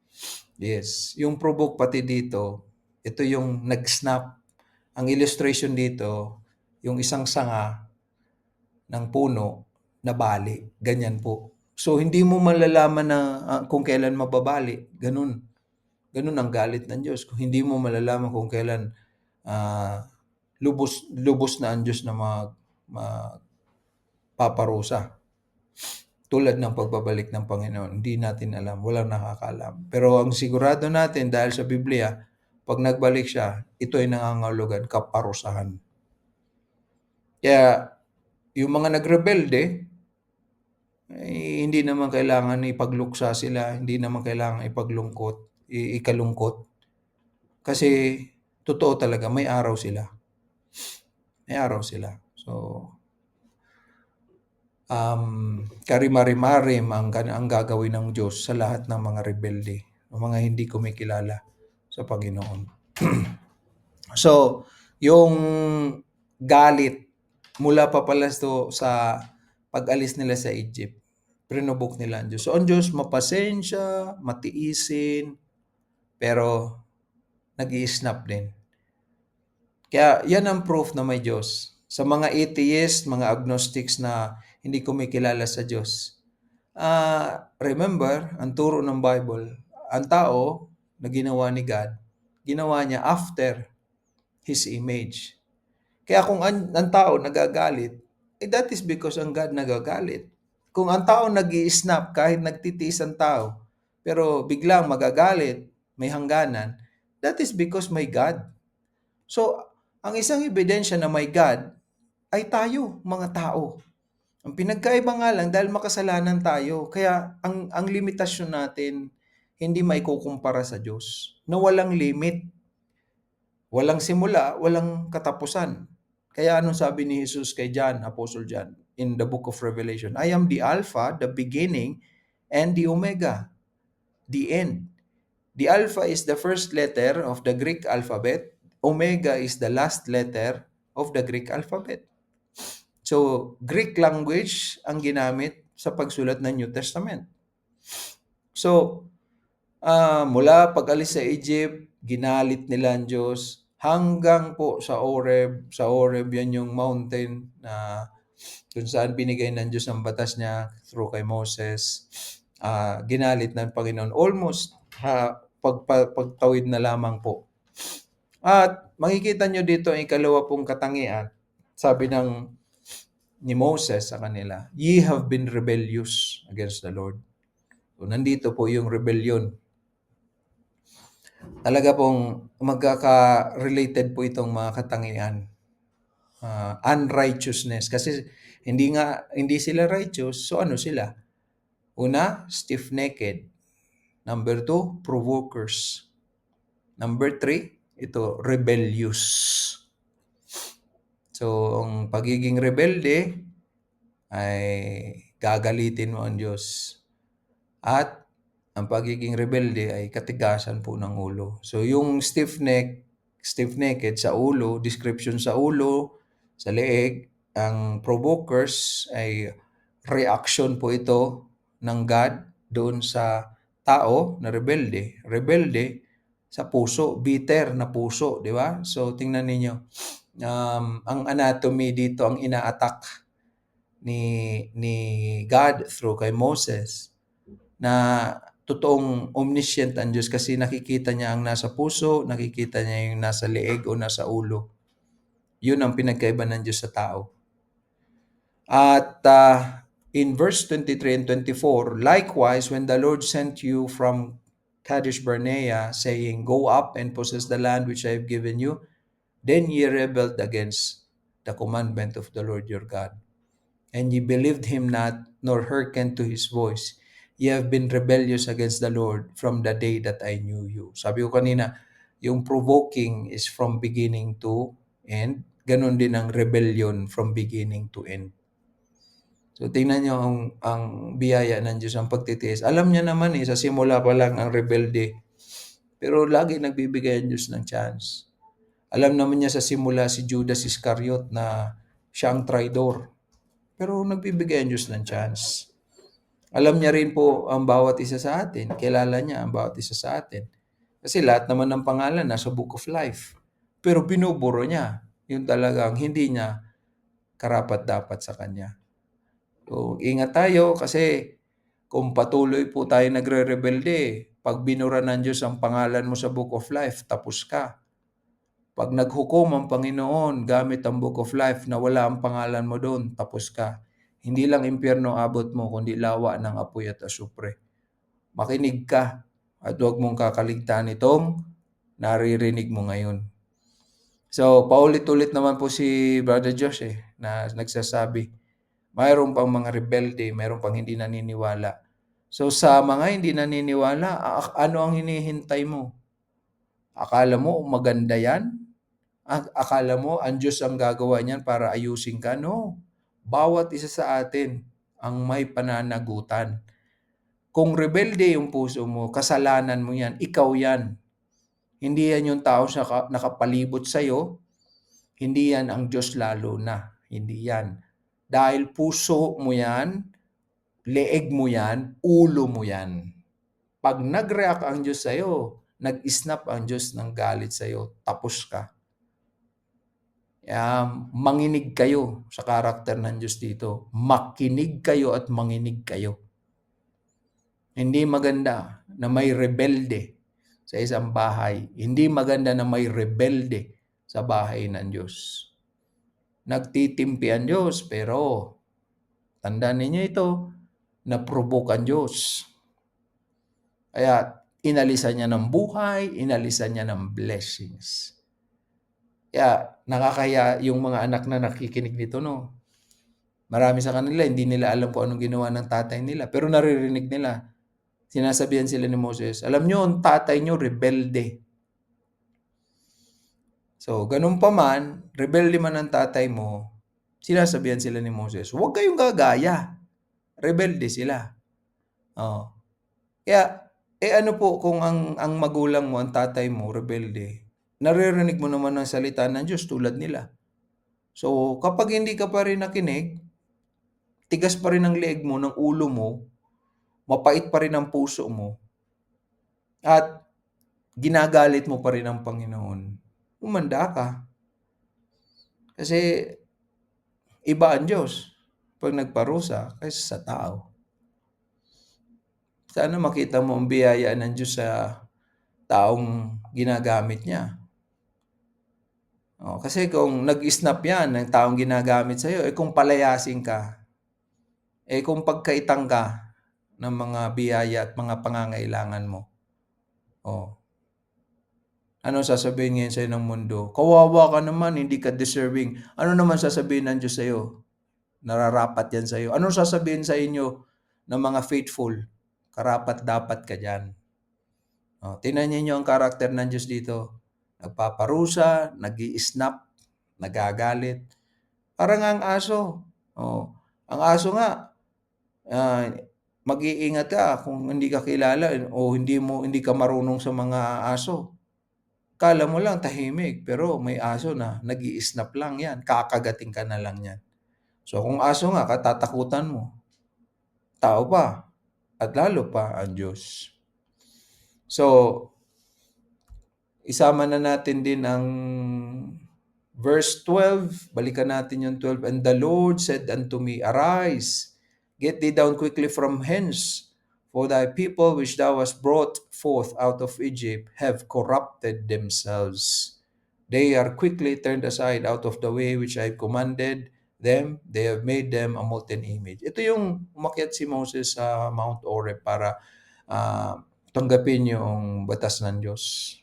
Yes. Yung provoke pati dito, ito yung nag-snap. Ang illustration dito, yung isang sanga ng puno na bali. Ganyan po. So, hindi mo malalaman na kung kailan mababali. Ganun. Gano'n ang galit ng Diyos. Kung hindi mo malalaman kung kailan lubos na ang Diyos na magpaparusa. Tulad ng pagbabalik ng Panginoon, hindi natin alam, walang nakakaalam. Pero ang sigurado natin dahil sa Biblia, pag nagbalik siya, ito ay nangangahulugan kaparusahan. Kaya yung mga nagrebelde, hindi naman kailangan ipagluksa sila, hindi naman kailangan ikalungkot. Kasi totoo talaga, may araw sila. May araw sila. So, karimari-marim ang gagawin ng Diyos sa lahat ng mga rebelde, ng mga hindi kumikilala sa Panginoon. So, yung galit mula pa pala sa pag-alis nila sa Egypt, prinubok nila ang Diyos. So, ang Diyos mapasensya, matiisin, pero nag-i-snap din. Kaya yan ang proof na may Diyos. Sa mga atheists, mga agnostics na hindi kumikilala sa Diyos, remember, ang turo ng Bible, ang tao na ginawa ni God, ginawa niya after His image. Kaya kung ang tao nagagalit, that is because ang God nagagalit. Kung ang tao nag-i-snap kahit nagtitiis ang tao, pero biglang magagalit, may hangganan, that is because may God. So, ang isang ebidensya na may God ay tayo, mga tao. Ang pinagkaiba nga lang dahil makasalanan tayo, kaya ang limitasyon natin hindi maikukumpara sa Diyos, na walang limit, walang simula, walang katapusan. Kaya anong sabi ni Jesus kay John, Apostle John, in the book of Revelation, I am the Alpha, the beginning, and the Omega, the end. The Alpha is the first letter of the Greek alphabet. Omega is the last letter of the Greek alphabet. So, Greek language ang ginamit sa pagsulat ng New Testament. So, mula pag-alis sa Egypt, ginalit nila ang Diyos hanggang po sa Oreb. Sa Oreb, yan yung mountain na kung saan binigay ng Diyos ang batas niya through kay Moses. Ginalit ng Panginoon. Almost pagtawid na lamang po. At makikita nyo dito ang ikalawa pong katangian. Sabi ni Moses sa kanila, ye have been rebellious against the Lord. So, nandito po yung rebellion. Talaga pong magkaka-related po itong mga katangian. Unrighteousness. Kasi hindi sila righteous, so ano sila? Una, stiff-necked. Number 2, provokers. Number 3, ito, rebellious. So, ang pagiging rebelde ay gagalitin mo ang Diyos. At ang pagiging rebelde ay katigasan po ng ulo. So, yung stiff-necked sa ulo, description sa ulo, sa leeg, ang provokers ay reaction po ito ng God doon sa tao na rebelde. Rebelde sa puso, bitter na puso, di ba? So, tingnan ninyo, ang anatomy dito, ang ina-attack ni God through kay Moses, na totoong omniscient ang Diyos kasi nakikita niya ang nasa puso, nakikita niya yung nasa leeg o nasa ulo. Yun ang pinagkaiba ng Diyos sa tao. At in verse 23 and 24, likewise, when the Lord sent you from Kadesh Barnea, saying, go up and possess the land which I have given you, then ye rebelled against the commandment of the Lord your God. And ye believed him not, nor hearkened to his voice. Ye have been rebellious against the Lord from the day that I knew you. Sabi ko kanina, yung provoking is from beginning to end. Ganon din ang rebellion from beginning to end. So, tingnan nyo ang biyaya ng Diyos, ang pagtitiis. Alam niya naman sa simula pa lang ang rebelde. Pero lagi nagbibigay ang Diyos ng chance. Alam naman niya sa simula si Judas Iscariot na siya ang traidor. Pero nagbibigay ang Diyos ng chance. Alam niya rin po ang bawat isa sa atin. Kilala niya ang bawat isa sa atin. Kasi lahat naman ng pangalan nasa Book of Life. Pero binuburo niya. Yung talagang hindi niya karapat-dapat sa Kanya. So, ingat tayo kasi kung patuloy po tayo nagre-rebelde, Pag binura ng Diyos ang pangalan mo sa Book of Life, tapos ka. Pag naghukom ang Panginoon gamit ang Book of Life na wala ang pangalan mo doon, tapos ka. Hindi lang impyerno abot mo, kundi lawa ng apoy at asupre. Makinig ka at huwag mong kakaligtaan itong naririnig mo ngayon. So, paulit-ulit naman po si Brother Josh na nagsasabi, mayroon pang mga rebelde, mayroon pang hindi naniniwala. So, sa mga hindi naniniwala, ano ang hinihintay mo? Akala mo maganda yan? Akala mo ang Diyos ang gagawa niyan para ayusin ka? No. Bawat isa sa atin ang may pananagutan. Kung rebelde yung puso mo, kasalanan mo yan, ikaw yan. Hindi yan yung tao sa nakapalibot sa'yo, hindi yan ang Diyos lalo na. Hindi yan. Dahil puso mo yan, leeg mo yan, ulo mo yan. Pag nag-react ang Diyos sa'yo, nag-snap ang Diyos ng galit sa'yo, tapos ka. Manginig kayo sa karakter ng Diyos dito. Makinig kayo at manginig kayo. Hindi maganda na may rebelde sa isang bahay. Hindi maganda na may rebelde sa bahay ng Diyos. Nagtitimpi ang Diyos, pero tandaan ninyo ito, na-provoke ang Diyos. Kaya inalisan niya ng buhay, inalisan niya ng blessings. Kaya nakakaya yung mga anak na nakikinig nito, no? Marami sa kanila, hindi nila alam kung anong ginawa ng tatay nila, pero naririnig nila. Sinasabihan sila ni Moses, alam nyo, ang tatay nyo, rebelde. So, ganun pa man, rebelde man ang tatay mo, sinasabihan sila ni Moses, huwag kayong gagaya. Rebelde sila. Oh. Kaya, ano po kung ang magulang mo, ang tatay mo, rebelde, naririnig mo naman ang salita ng Diyos tulad nila. So, kapag hindi ka pa rin nakinig, tigas pa rin ang leeg mo, ng ulo mo, mapait pa rin ang puso mo, at ginagalit mo pa rin ang Panginoon, umanda ka. Kasi iba ang Diyos pag nagparusa kaysa sa tao. Sana makita mo ang biyaya ng Diyos sa taong ginagamit niya. Kasi kung nag-snap yan ng taong ginagamit sa'yo, kung palayasin ka, kung pagkaitang ka ng mga biyaya at mga pangangailangan mo, ano sasabihin ngayon sa'yo ng mundo? Kawawa ka naman, hindi ka deserving. Ano naman sasabihin ng Diyos sa'yo? Nararapat yan sa'yo. Ano sasabihin sa inyo ng mga faithful? Karapat-dapat ka dyan. Tingnan niyo ang karakter ng Diyos dito. Nagpaparusa, nag-i-snap, nagagalit. Parang ang aso. Ang aso nga, mag-iingat ka kung hindi ka kilala o hindi ka marunong sa mga aso. Kala mo lang tahimik, pero may aso na nag-i-snap lang yan. Kakagating ka na lang yan. So kung aso nga, katatakutan mo. Tao pa. At lalo pa ang Diyos. So, isama na natin din ang verse 12. Balikan natin yung 12. And the Lord said unto me, Arise, get thee down quickly from hence, for thy people which thou hast brought forth out of Egypt have corrupted themselves. They are quickly turned aside out of the way which I commanded them. They have made them a molten image. Ito yung umakyat si Moses sa Mount Oreb para tanggapin yung batas ng Diyos.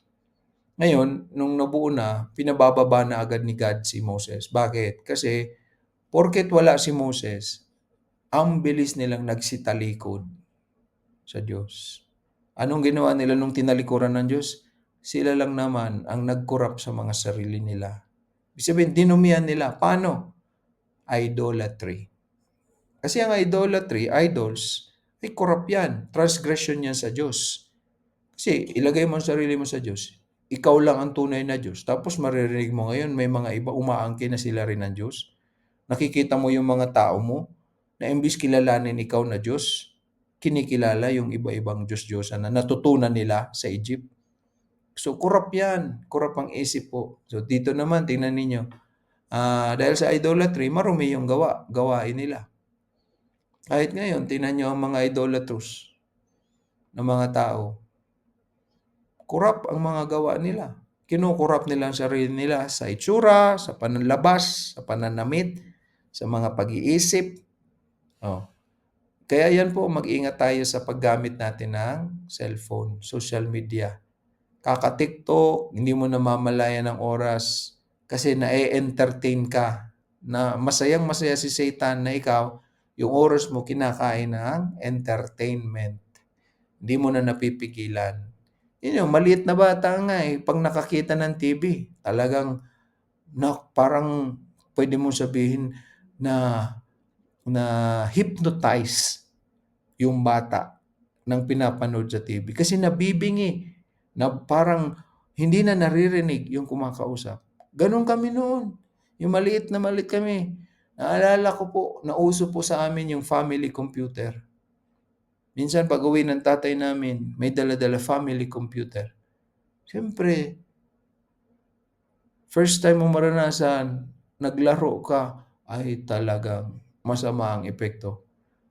Ngayon, nung nabuo na, pinabababa na agad ni God si Moses. Bakit? Kasi porket wala si Moses, ang bilis nilang nagsitalikod sa Diyos. Anong ginawa nila nung tinalikuran ng Diyos? Sila lang naman ang nag-corrupt sa mga sarili nila. Ibig sabihin, dinumihan nila. Paano? Idolatry. Kasi ang idolatry, idols, ay corrupt yan. Transgression yan sa Diyos. Kasi ilagay mo ang sarili mo sa Diyos. Ikaw lang ang tunay na Diyos. Tapos maririnig mo ngayon, may mga iba umaangkin na sila rin ng Diyos. Nakikita mo yung mga tao mo na imbis kilalanin ikaw na Diyos, kinikilala yung iba-ibang Diyos-Diyosan na natutunan nila sa Egypt. So, corrupt yan. Corrupt ang isip po. So, dito naman, tingnan ninyo. Dahil sa idolatry, marumi yung gawain nila. Kahit ngayon, tingnan nyo ang mga idolatrous na mga tao. Corrupt ang mga gawa nila. Kino-corrupt nila ang sarili nila sa itsura, sa pananlabas, sa pananamit, sa mga pag-iisip. Oh. Kaya yan po, mag-ingat tayo sa paggamit natin ng cellphone, social media. Kaka-TikTok, hindi mo namamalayan ng oras kasi na-entertain ka. Na masayang-masaya si Satan na ikaw, yung oras mo kinakain ng entertainment. Hindi mo na napipigilan. Yun yung maliit na bata nga pag nakakita ng TV, talagang parang pwede mong sabihin na hypnotize yung bata ng pinapanood sa TV. Kasi nabibingi na parang hindi na naririnig yung kumakausap. Ganon kami noon. Yung maliit kami. Naalala ko po, nauso po sa amin yung family computer. Minsan pag-uwi ng tatay namin, may dala-dala family computer. Siyempre, first time mo maranasan, naglaro ka, ay talagang masama ang epekto.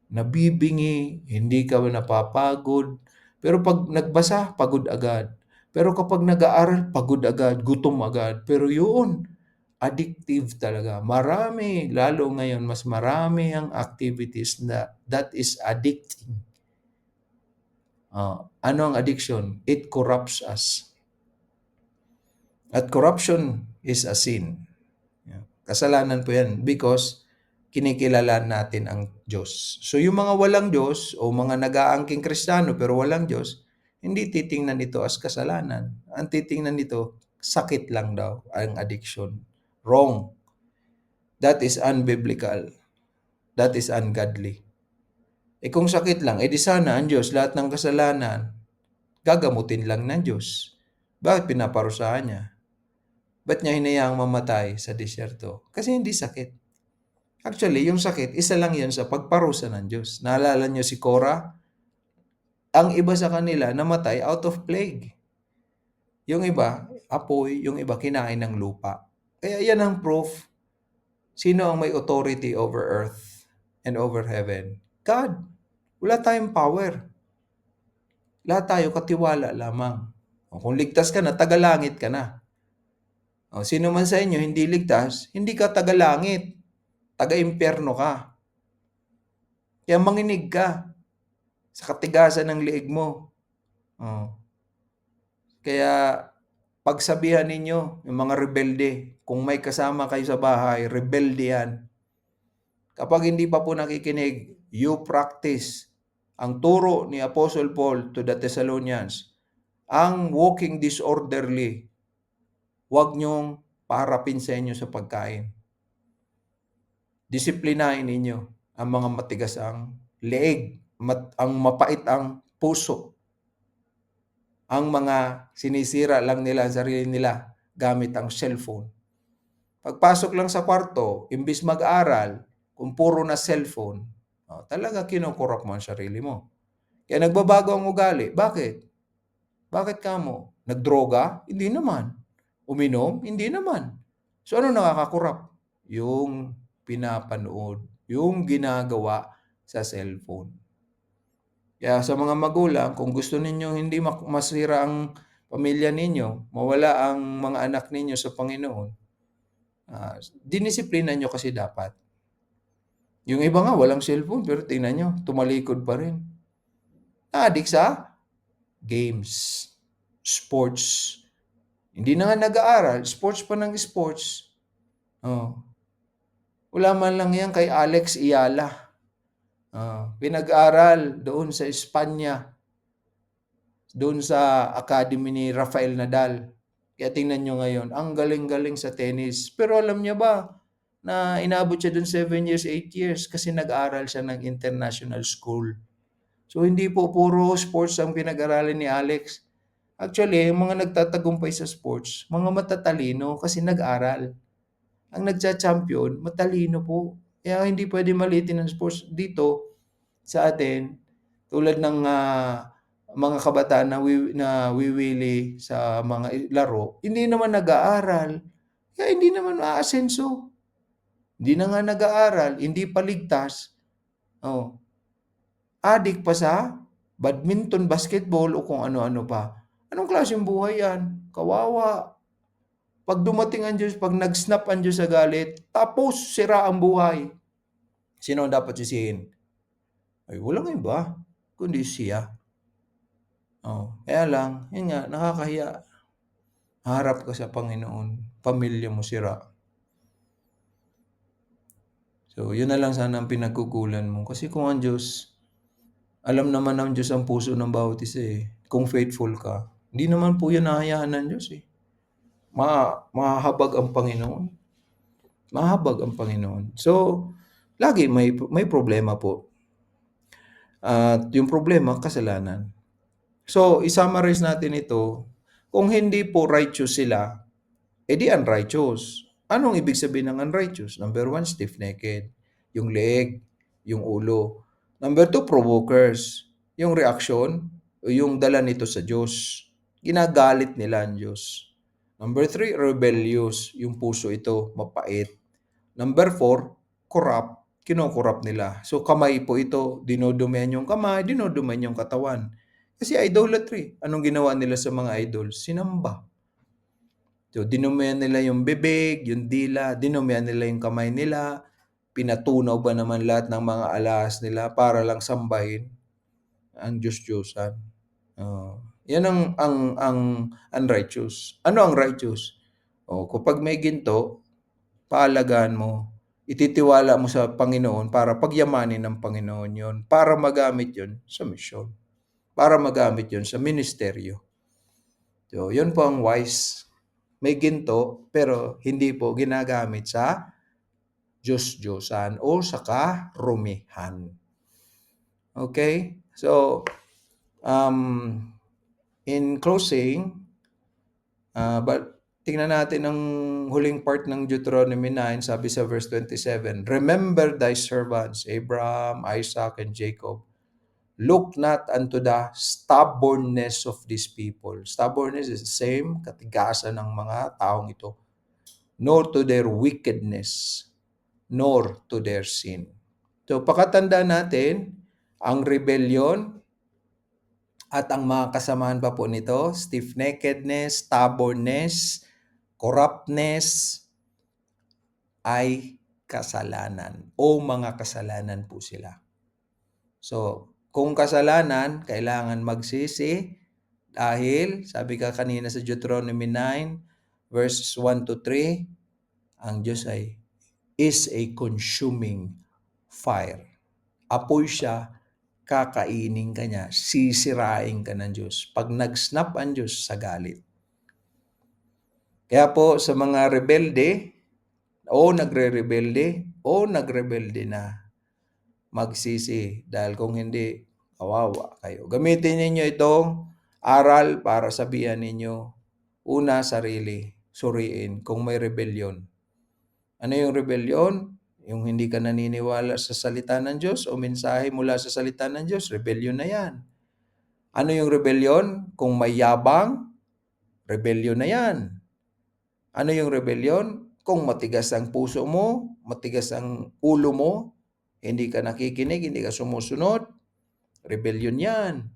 Nabibingi, hindi ka napapagod. Pero pag nagbasa, pagod agad. Pero kapag nag-aaral, pagod agad, gutom agad. Pero yun, addictive talaga. Marami, lalo ngayon, mas marami ang activities na that is addicting. Ano ang addiction? It corrupts us. At corruption is a sin. Kasalanan po yan because kinikilala natin ang Diyos. So yung mga walang Diyos o mga nag-aangking Kristiyano pero walang Diyos, hindi titingnan ito as kasalanan. Ang titingnan nito, sakit lang daw ang addiction. Wrong. That is unbiblical. That is ungodly. Kung sakit lang, edi sana ang Diyos, lahat ng kasalanan, gagamutin lang ng Diyos. Bakit pinaparusahan niya? Ba't niya hinayaang mamatay sa disyerto? Kasi hindi sakit. Actually, yung sakit, isa lang yan sa pagparusa ng Diyos. Naalala niyo si Korah? Ang iba sa kanila namatay out of plague. Yung iba, apoy, yung iba kinain ng lupa. Kaya yan ang proof. Sino ang may authority over earth and over heaven? God. Wala tayong power. Lahat tayo katiwala lamang. Kung ligtas ka na, tagalangit ka na. Sino man sa inyo hindi ligtas, hindi ka tagalangit. Taga-impyerno ka. Kaya manginig ka sa katigasan ng liig mo. Kaya pagsabihan ninyo, yung mga rebelde, kung may kasama kayo sa bahay, rebelde yan. Kapag hindi pa po nakikinig, you practice ang turo ni Apostle Paul to the Thessalonians. Ang walking disorderly, huwag nyong paharapin sa inyo sa pagkain. Disiplinahin ninyo ang mga matigas ang leeg, ang mapait ang puso. Ang mga sinisira lang nila ang sarili nila gamit ang cellphone. Pagpasok lang sa kwarto, imbis mag-aral, kung puro na cellphone, talaga kinukurap mo ang sarili mo. Kaya nagbabago ang ugali. Bakit? Bakit ka mo? Nagdroga? Hindi naman. Uminom? Hindi naman. So ano nakakakurap? Yung pinapanood, yung ginagawa sa cellphone. Kaya sa mga magulang, kung gusto ninyong hindi masira ang pamilya ninyo, mawala ang mga anak ninyo sa Panginoon, dinisiplina nyo kasi dapat. Yung iba nga walang cellphone pero tingnan nyo, tumalikod pa rin. Na-addict sa games, sports. Hindi na nga nag-aaral, sports pa ng sports. Wala man lang yan kay Alex Iyala. Pinag-aral doon sa Espanya, doon sa academy ni Rafael Nadal. Kaya tingnan nyo ngayon, ang galing-galing sa tennis. Pero alam niya ba na inabot siya doon 7 years, 8 years kasi nag-aral siya ng international school. So hindi po puro sports ang pinag-aralan ni Alex. Actually, yung mga nagtatagumpay sa sports, mga matatalino kasi nag-aral. Ang nagcha-champion, matalino po. Kaya hindi pwede maliitin ng sports dito sa atin, tulad ng mga kabataan na wiwili sa mga laro, hindi naman nag-aaral. Kaya hindi naman aasenso. Hindi na nga nag-aaral, hindi pa ligtas. Adik pa sa badminton, basketball o kung ano-ano pa. Anong klaseng buhay yan? Kawawa. Pag dumating ang Diyos, pag nag-snap ang Diyos sa galit, tapos sira ang buhay. Sino ang dapat sisihin? Ay, walang iba, kundi siya. Oh, kaya lang, yun nga, nakakahiya. Harap ka sa Panginoon, pamilya mo sira. So, yun na lang sana ang pinagkukulan mo. Kasi kung ang Diyos, alam naman ng Diyos ang puso ng bawat isa eh. Kung faithful ka. Hindi naman po yan nahayaan ng Diyos eh. Mahahabag ang Panginoon. Mahabag ang Panginoon. So, lagi may problema po. At yung problema, kasalanan. So, i-summarize natin ito. Kung hindi po righteous sila, edi unrighteous. Anong ibig sabihin ng unrighteous? Number 1, stiff-necked. Yung leeg, yung ulo. Number 2, provokers. Yung reaction, yung dala nito sa Diyos. Ginagalit nila ang Diyos. Number 3, rebellious. Yung puso ito, mapait. Number 4, corrupt. Kinokorrupt nila. So kamay po ito, dinodumihan yung kamay, dinodumihan yung katawan. Kasi idolatry. Anong ginawa nila sa mga idols? Sinamba. So, dinumihan nila yung bibig, yung dila, dinumihan nila yung kamay nila, pinatunaw ba naman lahat ng mga alahas nila para lang sambahin ang Diyos-Diyosan. Yan ang unrighteous. Ano ang righteous? Kapag may ginto, paalagaan mo, ititiwala mo sa Panginoon para pagyamanin ng Panginoon yon, para magamit yon sa misyon, para magamit yon sa ministeryo. So, yun po ang wise. May ginto, pero hindi po ginagamit sa Diyos-Diyosan o sa karumihan. Okay? So, in closing, tingnan natin ang huling part ng Deuteronomy 9, sabi sa verse 27, "Remember thy servants, Abraham, Isaac, and Jacob. Look not unto the stubbornness of these people." Stubbornness is the same, katigasan ng mga taong ito. "Nor to their wickedness, nor to their sin." So, pakatandaan natin, ang rebellion at ang mga kasamaan pa po nito, stiff-neckedness, stubbornness, corruptness, ay kasalanan o mga kasalanan po sila. So, kung kasalanan, kailangan magsisi dahil, sabi ka kanina sa Deuteronomy 9, verses 1 to 3, ang Diyos is a consuming fire. Apoy siya, kakainin ka niya, sisirain ka ng Diyos. Pag nag-snap ang Diyos sa galit. Kaya po sa mga rebelde, o nagre-rebelde, o nagrebelde na, magsisi. Dahil kung hindi, kawawa kayo. Gamitin ninyo itong aral para sabihan ninyo, una, sarili, suriin kung may rebellion. Ano yung rebellion? Yung hindi ka naniniwala sa salita ng Diyos o mensahe mula sa salita ng Diyos, rebellion na yan. Ano yung rebellion? Kung may yabang, rebellion na yan. Ano yung rebellion? Kung matigas ang puso mo, matigas ang ulo mo, hindi ka nakikinig, hindi ka sumusunod, rebellion yan.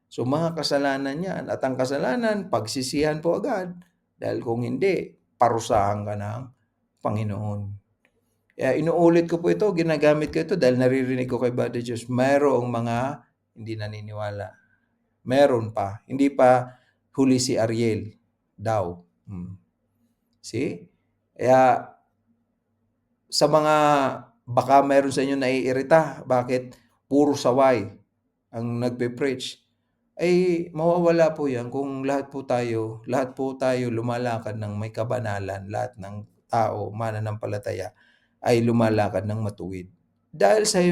So mga kasalanan yan. At ang kasalanan, pagsisihan po agad. Dahil kung hindi, parusahan ka ng Panginoon. Kaya inuulit ko po ito, ginagamit ko ito dahil naririnig ko kay Brother Diyos, mayroong mga hindi naniniwala. Meron pa. Hindi pa huli si Ariel daw. See? Kaya sa mga baka meron sa inyo naiirita, bakit puro saway ang nagpe-preach? Ay mawawala po yan kung lahat po tayo lumalakad ng may kabanalan, lahat ng tao, mananampalataya, ay lumalakad ng matuwid. Dahil sa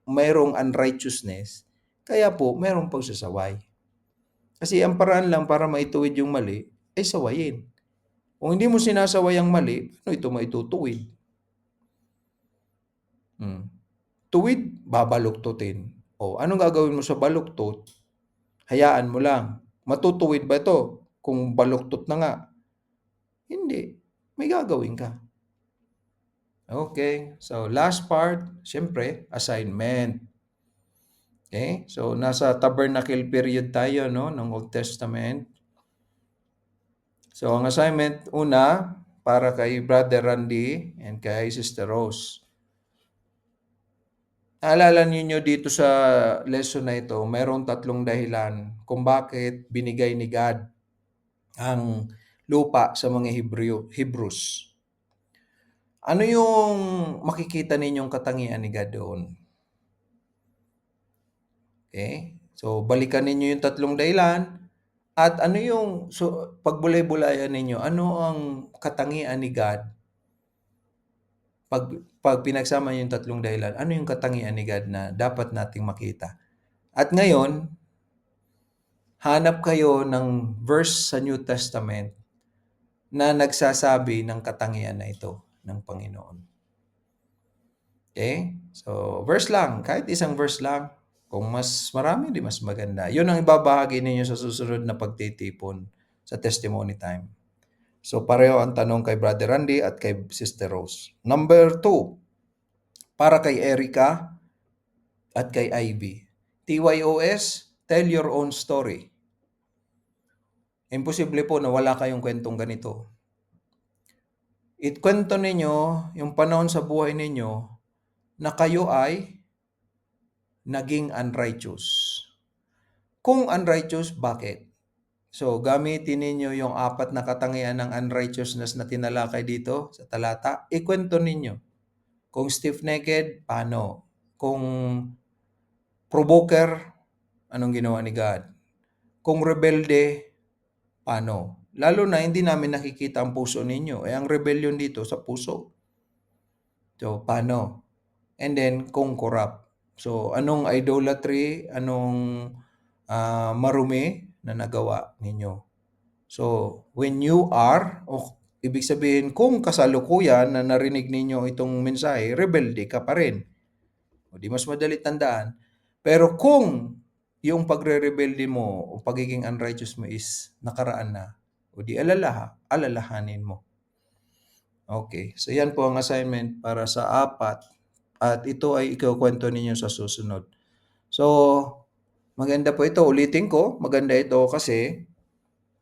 mayroong unrighteousness, kaya po mayroong pagsasaway. Kasi ang paraan lang para maituwid yung mali, ay sawayin. Kung hindi mo sinasaway ang mali, ano ito maitutuwid? Tuwid, babaluktutin. Anong gagawin mo sa baluktot? Hayaan mo lang. Matutuwid ba ito? Kung baluktot na nga. Hindi. May gagawin ka. Okay. So, last part, siyempre, assignment. Okay. So, nasa tabernacle period tayo, no, ng Old Testament. So, ang assignment, una, para kay Brother Randy and kay Sister Rose. Naalala ninyo dito sa lesson na ito, mayroong 3 dahilan kung bakit binigay ni God ang lupa sa mga Hebrews. Ano yung makikita ninyong katangian ni God doon? Okay? So, balikan ninyo yung 3 dahilan at ano yung pagbulay-bulayan ninyo, ano ang katangian ni God pag pinagsama niyo yung 3 dahilan, ano yung katangian ni God na dapat nating makita? At ngayon, hanap kayo ng verse sa New Testament na nagsasabi ng katangian na ito ng Panginoon. Okay? So, verse lang. Kahit isang verse lang. Kung mas marami, di mas maganda. Yun ang ibabahagi ninyo sa susunod na pagtitipon sa testimony time. So, pareho ang tanong kay Brother Randy at kay Sister Rose. Number 2, para kay Erica at kay Ivy. TYOS, tell your own story. Imposible po na wala kayong kwentong ganito. Ikwento ninyo yung panahon sa buhay ninyo na kayo ay naging unrighteous. Kung unrighteous, bakit? So, gamitin ninyo yung 4 na katangian ng unrighteousness na tinalakay dito sa talata. Ikwento ninyo. Kung stiff-necked, paano? Kung provoker, anong ginawa ni God? Kung rebelde, paano? Lalo na hindi namin nakikita ang puso ninyo. Ang rebellion dito sa puso. So, paano? And then, kung corrupt. So, anong idolatry, anong marumi na nagawa ninyo? So, when you are, ibig sabihin, kung kasalukuyan na narinig ninyo itong mensahe, rebelde ka pa rin. O di mas madali tandaan. Pero kung yung pagre-rebelde mo o pagiging unrighteous mo is nakaraan na, o di alalahanin mo. Okay, so yan po ang assignment para sa 4 at ito ay ikukwento ninyo sa susunod. So, maganda po ito. Ulitin ko, maganda ito kasi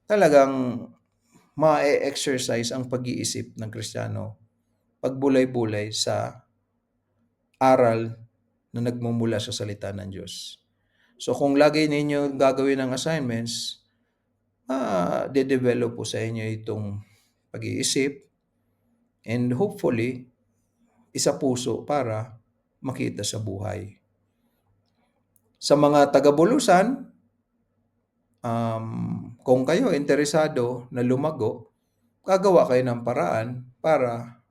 talagang ma-exercise ang pag-iisip ng Kristiyano pagbulay-bulay sa aral na nagmumula sa salita ng Diyos. So kung lagi ninyo gagawin ang assignments, de-develop po sa inyo itong pag-iisip and hopefully, isa puso para makita sa buhay. Sa mga taga-Bulusan, kung kayo interesado na lumago, gagawa kayo ng paraan para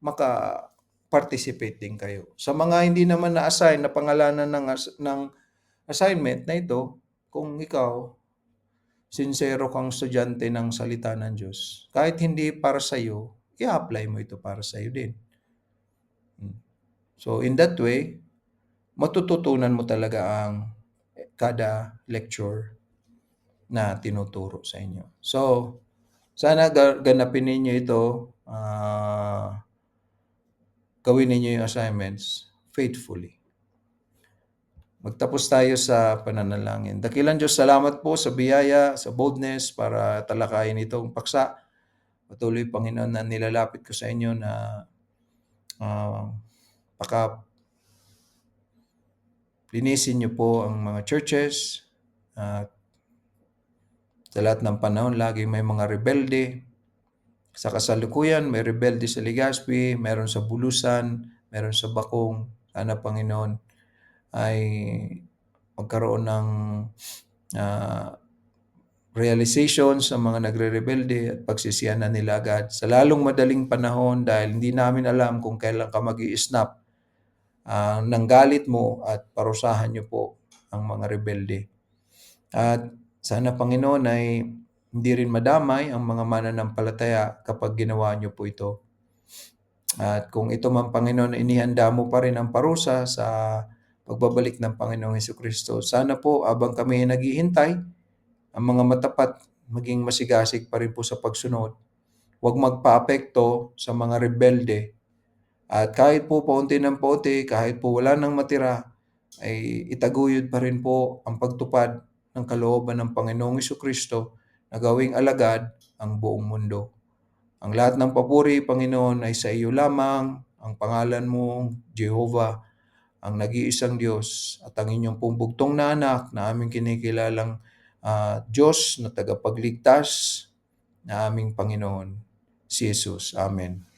maka-participate din kayo. Sa mga hindi naman na-assign na pangalanan ng assignment na ito, kung ikaw, sincero kang estudyante ng salita ng Diyos, kahit hindi para sa iyo, i-apply mo ito para sa iyo din. So, in that way, matututunan mo talaga ang kada lecture na tinuturo sa inyo. So, sana ganapin ninyo ito, gawin ninyo yung assignments faithfully. Magtapos tayo sa pananalangin. Dakilang Diyos, salamat po sa biyaya, sa boldness para talakayin itong paksa. Patuloy, Panginoon, na nilalapit ko sa inyo na linisin niyo po ang mga churches. Sa lahat ng panahon, lagi may mga rebelde. Sa kasalukuyan, may rebelde sa Legazpi, meron sa Bulusan, meron sa Bakong. Sana, Panginoon, ay magkaroon ng realization sa mga nagre-rebelde at pagsisiyanan nila agad sa lalong madaling panahon dahil hindi namin alam kung kailan ka mag-i-snap ng galit mo at parusahan niyo po ang mga rebelde. At sana, Panginoon, ay hindi rin madamay ang mga mananampalataya kapag ginawa niyo po ito. At kung ito man, Panginoon, inihanda mo pa rin ang parusa sa pagbabalik ng Panginoong Hesukristo. Sana po, abang kami naghihintay, ang mga matapat maging masigasig pa rin po sa pagsunod. Huwag magpa-apekto sa mga rebelde. At kahit po paunti ng paunti, kahit po wala nang matira, ay itaguyod pa rin po ang pagtupad ng kalooban ng Panginoong Hesukristo na gawing alagad ang buong mundo. Ang lahat ng papuri, Panginoon, ay sa iyo lamang. Ang pangalan mo, Jehovah, ang nag-iisang Diyos at ang inyong pong bugtong na anak na aming kinikilalang Diyos na tagapagligtas na aming Panginoon, si Jesus. Amen.